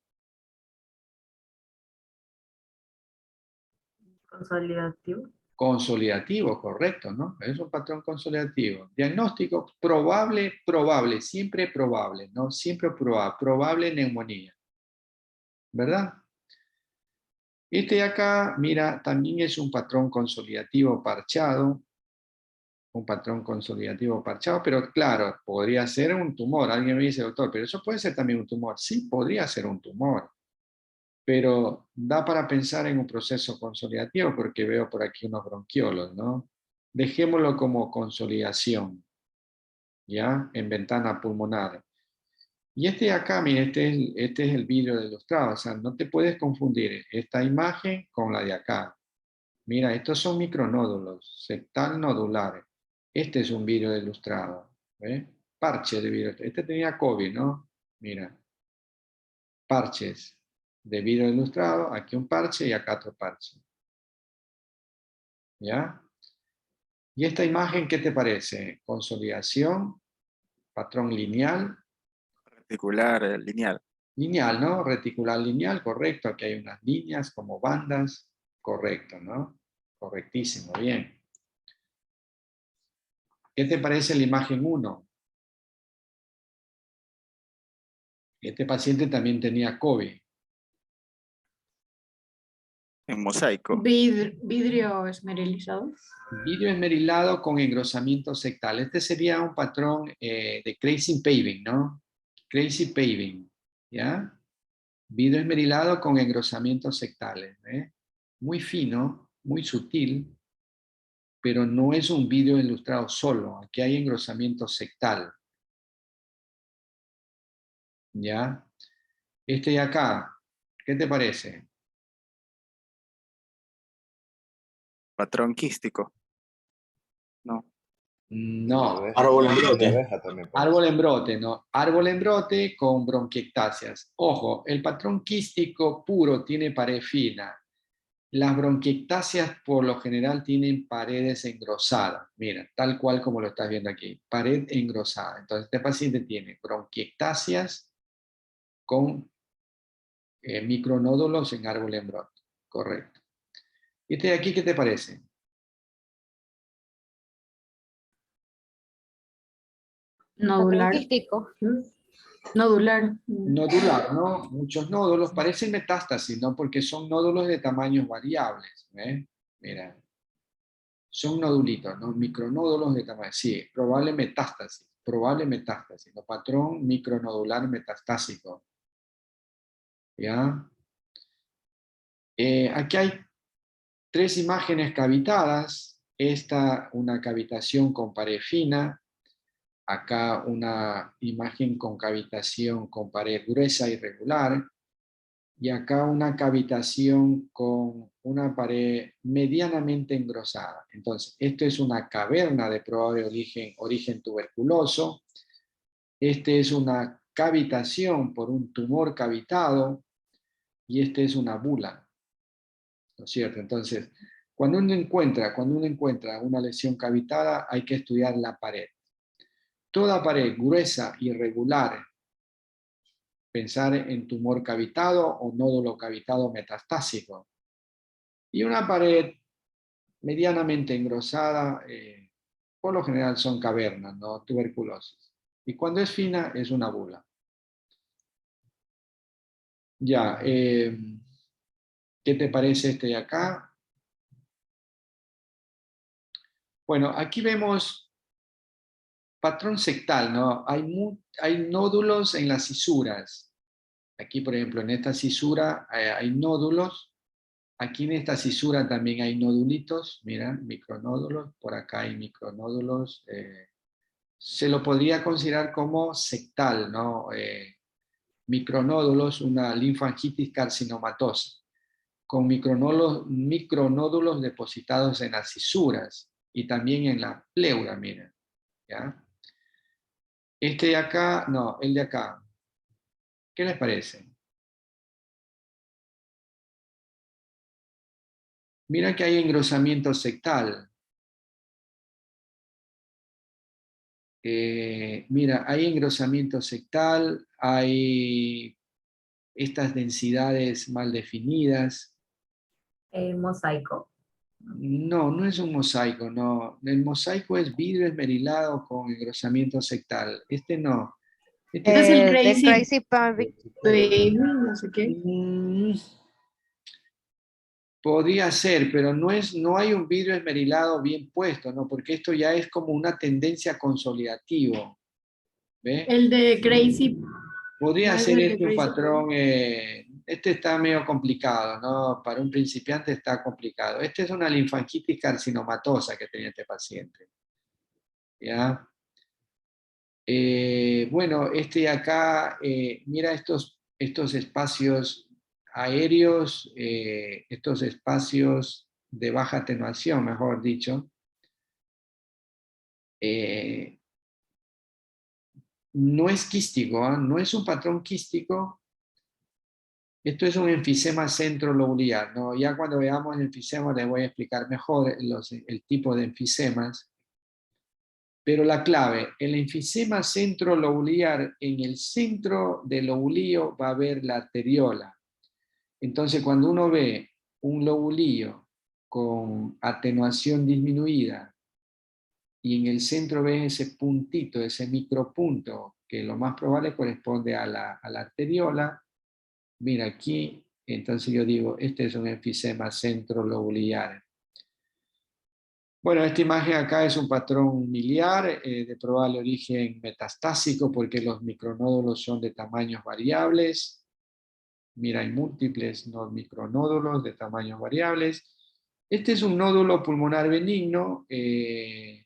Consolidativo. Consolidativo, correcto, ¿no? Es un patrón consolidativo. Diagnóstico, probable, siempre probable, ¿no? Siempre probable neumonía. ¿Verdad? Este de acá, mira, también es un patrón consolidativo parchado. Un patrón consolidativo parchado, pero claro, podría ser un tumor. Alguien me dice, doctor, pero eso puede ser también un tumor. Sí, podría ser un tumor. Pero da para pensar en un proceso consolidativo porque veo por aquí unos bronquiolos, ¿no? Dejémoslo como consolidación, ¿ya? En ventana pulmonar. Y este de acá, mira, este es el vidrio de ilustrado, o sea, no te puedes confundir esta imagen con la de acá. Mira, estos son micronódulos, sectal nodulares. Este es un vidrio de ilustrado, ¿ve? Parche de vidrio. Este tenía COVID, ¿no? Mira, parches de vidrio ilustrado, aquí un parche y acá otro parche. ¿Ya? ¿Y esta imagen qué te parece? Consolidación, patrón lineal, Reticular, lineal. Lineal, ¿no? Reticular lineal, correcto. Aquí hay unas líneas como bandas. Correcto, ¿no? Correctísimo, bien. ¿Qué te parece la imagen 1? Este paciente también tenía COVID. En mosaico. Vidrio esmerilizado. Vidrio esmerilado con engrosamiento sectal. Este sería un patrón de crazy paving, ¿no? Crazy paving, ¿ya? Vidrio esmerilado con engrosamientos sectales, ¿eh? Muy fino, muy sutil, pero no es un vidrio ilustrado solo. Aquí hay engrosamiento sectal, ¿ya? Este de acá, ¿qué te parece? Patrón quístico. No. No. Árbol en De brote. abeja también parece. Árbol en brote, ¿no? Árbol en brote con bronquiectasias. Ojo, el patrón quístico puro tiene pared fina. Las bronquiectasias por lo general tienen paredes engrosadas. Mira, tal cual como lo estás viendo aquí. Pared engrosada. Entonces, este paciente tiene bronquiectasias con micronódulos en árbol en brote. Correcto. ¿Y este de aquí qué te parece? Nodular. Quístico. Nodular. Nodular, ¿no? Muchos nódulos, parecen metástasis, ¿no? Porque son nódulos de tamaños variables, ¿eh? Mira, son nodulitos, ¿no? Micronódulos de tamaño, sí, probable metástasis, ¿no? Patrón micronodular metastásico, ¿ya? Aquí hay 3 imágenes cavitadas, esta una cavitación con pared fina, acá una imagen con cavitación con pared gruesa y regular, y acá una cavitación con una pared medianamente engrosada. Entonces, esto es una caverna de probable origen tuberculoso. Este es una cavitación por un tumor cavitado y este es una bula, ¿no es cierto? Entonces, cuando uno encuentra una lesión cavitada, hay que estudiar la pared. Toda pared gruesa, irregular, pensar en tumor cavitado o nódulo cavitado metastásico. Y una pared medianamente engrosada, por lo general son cavernas, ¿no? Tuberculosis. Y cuando es fina, es una bula. Ya, ¿qué te parece este de acá? Bueno, aquí vemos patrón sectal, ¿no? Hay nódulos en las cisuras. Aquí, por ejemplo, en esta cisura hay nódulos. Aquí en esta cisura también hay nodulitos, mira, micronódulos. Por acá hay micronódulos. Se lo podría considerar como sectal, ¿no? Micronódulos, una linfangitis carcinomatosa, con micronódulos depositados en las cisuras y también en la pleura, mira, ¿ya? Este de acá, no, el de acá. ¿Qué les parece? Mira que hay engrosamiento sectal. Mira, hay engrosamiento sectal, hay estas densidades mal definidas. Mosaico. No, no es un mosaico, no. El mosaico es vidrio esmerilado con engrosamiento sectal. Este no. Este Este es el De crazy Crazy Paving. baby, no sé qué. podría ser, pero no hay un vidrio esmerilado bien puesto, ¿no? Porque esto ya es como una tendencia consolidativo. ¿Ve? El de crazy. Podría No es ser el de este un crazy. patrón, este está medio complicado, ¿no? Para un principiante está complicado. Este es una linfangitis carcinomatosa que tenía este paciente. ¿Ya? Bueno, este de acá, mira estos espacios aéreos, estos espacios de baja atenuación, mejor dicho. No es quístico, ¿ah? No es un patrón quístico. Esto es un enfisema centrolobular, ¿no? Ya cuando veamos el enfisema les voy a explicar mejor el tipo de enfisemas. Pero la clave, el enfisema centrolobular, en el centro del lobulillo va a haber la arteriola. Entonces, cuando uno ve un lobulillo con atenuación disminuida y en el centro ves ese puntito, ese micropunto, que lo más probable corresponde a la arteriola, mira aquí, entonces yo digo, este es un enfisema centrolobular. Bueno, esta imagen acá es un patrón miliar de probable origen metastásico porque los micronódulos son de tamaños variables. Mira, hay múltiples micronódulos de tamaños variables. Este es un nódulo pulmonar benigno que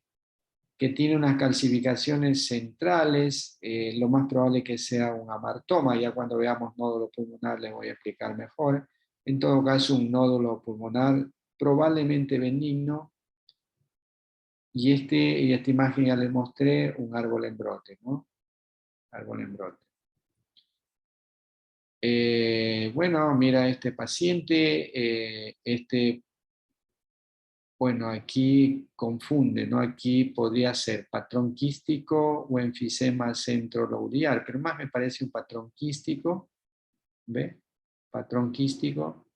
tiene unas calcificaciones centrales. Lo más probable es que sea un amartoma. Ya cuando veamos nódulo pulmonar les voy a explicar mejor. En todo caso, un nódulo pulmonar probablemente benigno. Y esta imagen ya les mostré un árbol en brote, ¿no? Árbol en brote. Bueno, mira este paciente, bueno, aquí confunde, ¿no? Aquí podría ser patrón quístico o enfisema centrolobular, pero más me parece un patrón quístico, ¿ve? Patrón quístico.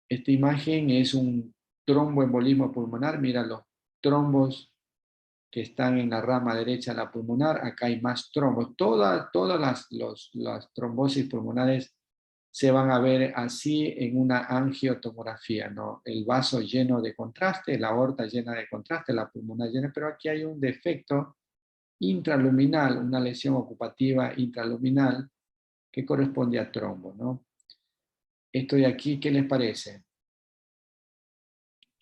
Esta imagen es un tromboembolismo pulmonar, mira los trombos que están en la rama derecha de la pulmonar, acá hay más trombos. Todas las trombosis pulmonares se van a ver así en una angiotomografía, ¿no? El vaso lleno de contraste, la aorta llena de contraste, la pulmonar llena, pero aquí hay un defecto intraluminal, una lesión ocupativa intraluminal que corresponde a trombo, ¿no? Esto de aquí, ¿qué les parece?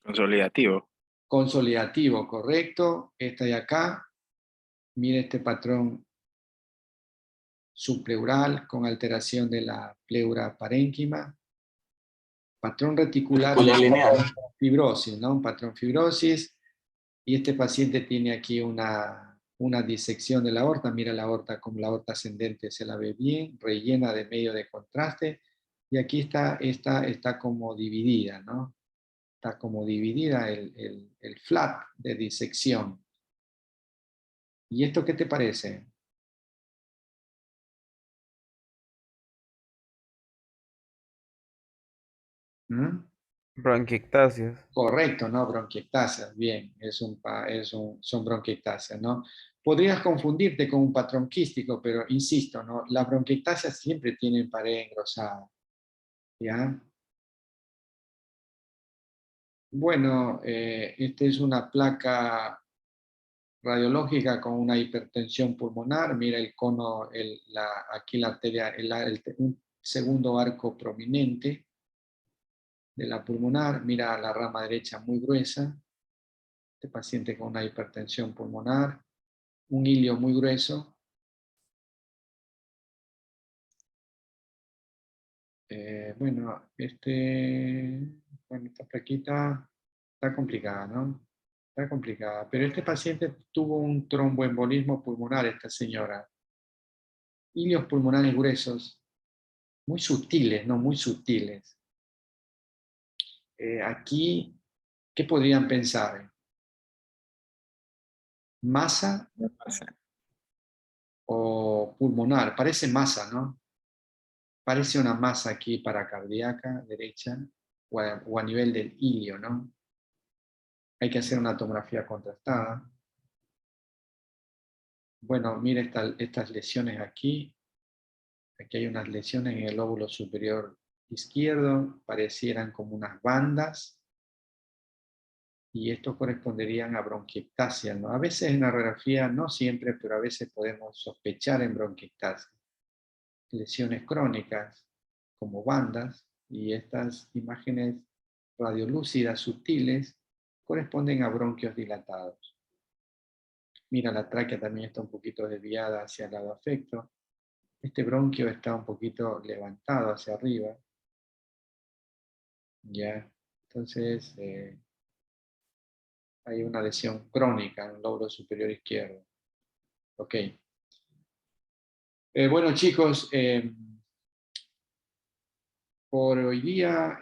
Consolidativo. Consolidativo, correcto. Esta de acá, mire este patrón subpleural con alteración de la pleura parénquima. Patrón reticular Lineal. fibrosis, ¿no? Un patrón fibrosis. Y este paciente tiene aquí una disección de la aorta. Mira la aorta, como la aorta ascendente se la ve bien, rellena de medio de contraste. Y aquí está como dividida, ¿no? Está como dividida el flap de disección. ¿Y esto qué te parece? ¿Mm? Bronquiectasias. Correcto, ¿no? Bronquiectasias, bien, son bronquiectasias, ¿no? Podrías confundirte con un patrón quístico, pero insisto, ¿no? Las bronquiectasias siempre tienen pared engrosada, ¿ya? Bueno, esta es una placa radiológica con una hipertensión pulmonar, mira el cono, aquí la arteria, un segundo arco prominente de la pulmonar, mira la rama derecha muy gruesa, este paciente con una hipertensión pulmonar, un hilio muy grueso. Bueno, esta plaquita está complicada, ¿no? Está complicada. Pero este paciente tuvo un tromboembolismo pulmonar, esta señora. Hilios pulmonares gruesos, muy sutiles, ¿no? Muy sutiles. Aquí, ¿qué podrían pensar? ¿Masa o pulmonar? Parece masa, ¿no? Parece una masa aquí paracardíaca, derecha, o a nivel del hilio, ¿no? Hay que hacer una tomografía contrastada. Bueno, mire estas lesiones aquí. Aquí hay unas lesiones en el lóbulo superior izquierdo, parecieran como unas bandas. Y estos corresponderían a bronquiectasia, ¿no? A veces en la radiografía, no siempre, pero a veces podemos sospechar en bronquiectasia. Lesiones crónicas, como bandas, y estas imágenes radiolúcidas sutiles corresponden a bronquios dilatados. Mira, la tráquea también está un poquito desviada hacia el lado afecto. Este bronquio está un poquito levantado hacia arriba. ¿Ya? Entonces, hay una lesión crónica en el lóbulo superior izquierdo. Ok. Bueno, chicos, por hoy día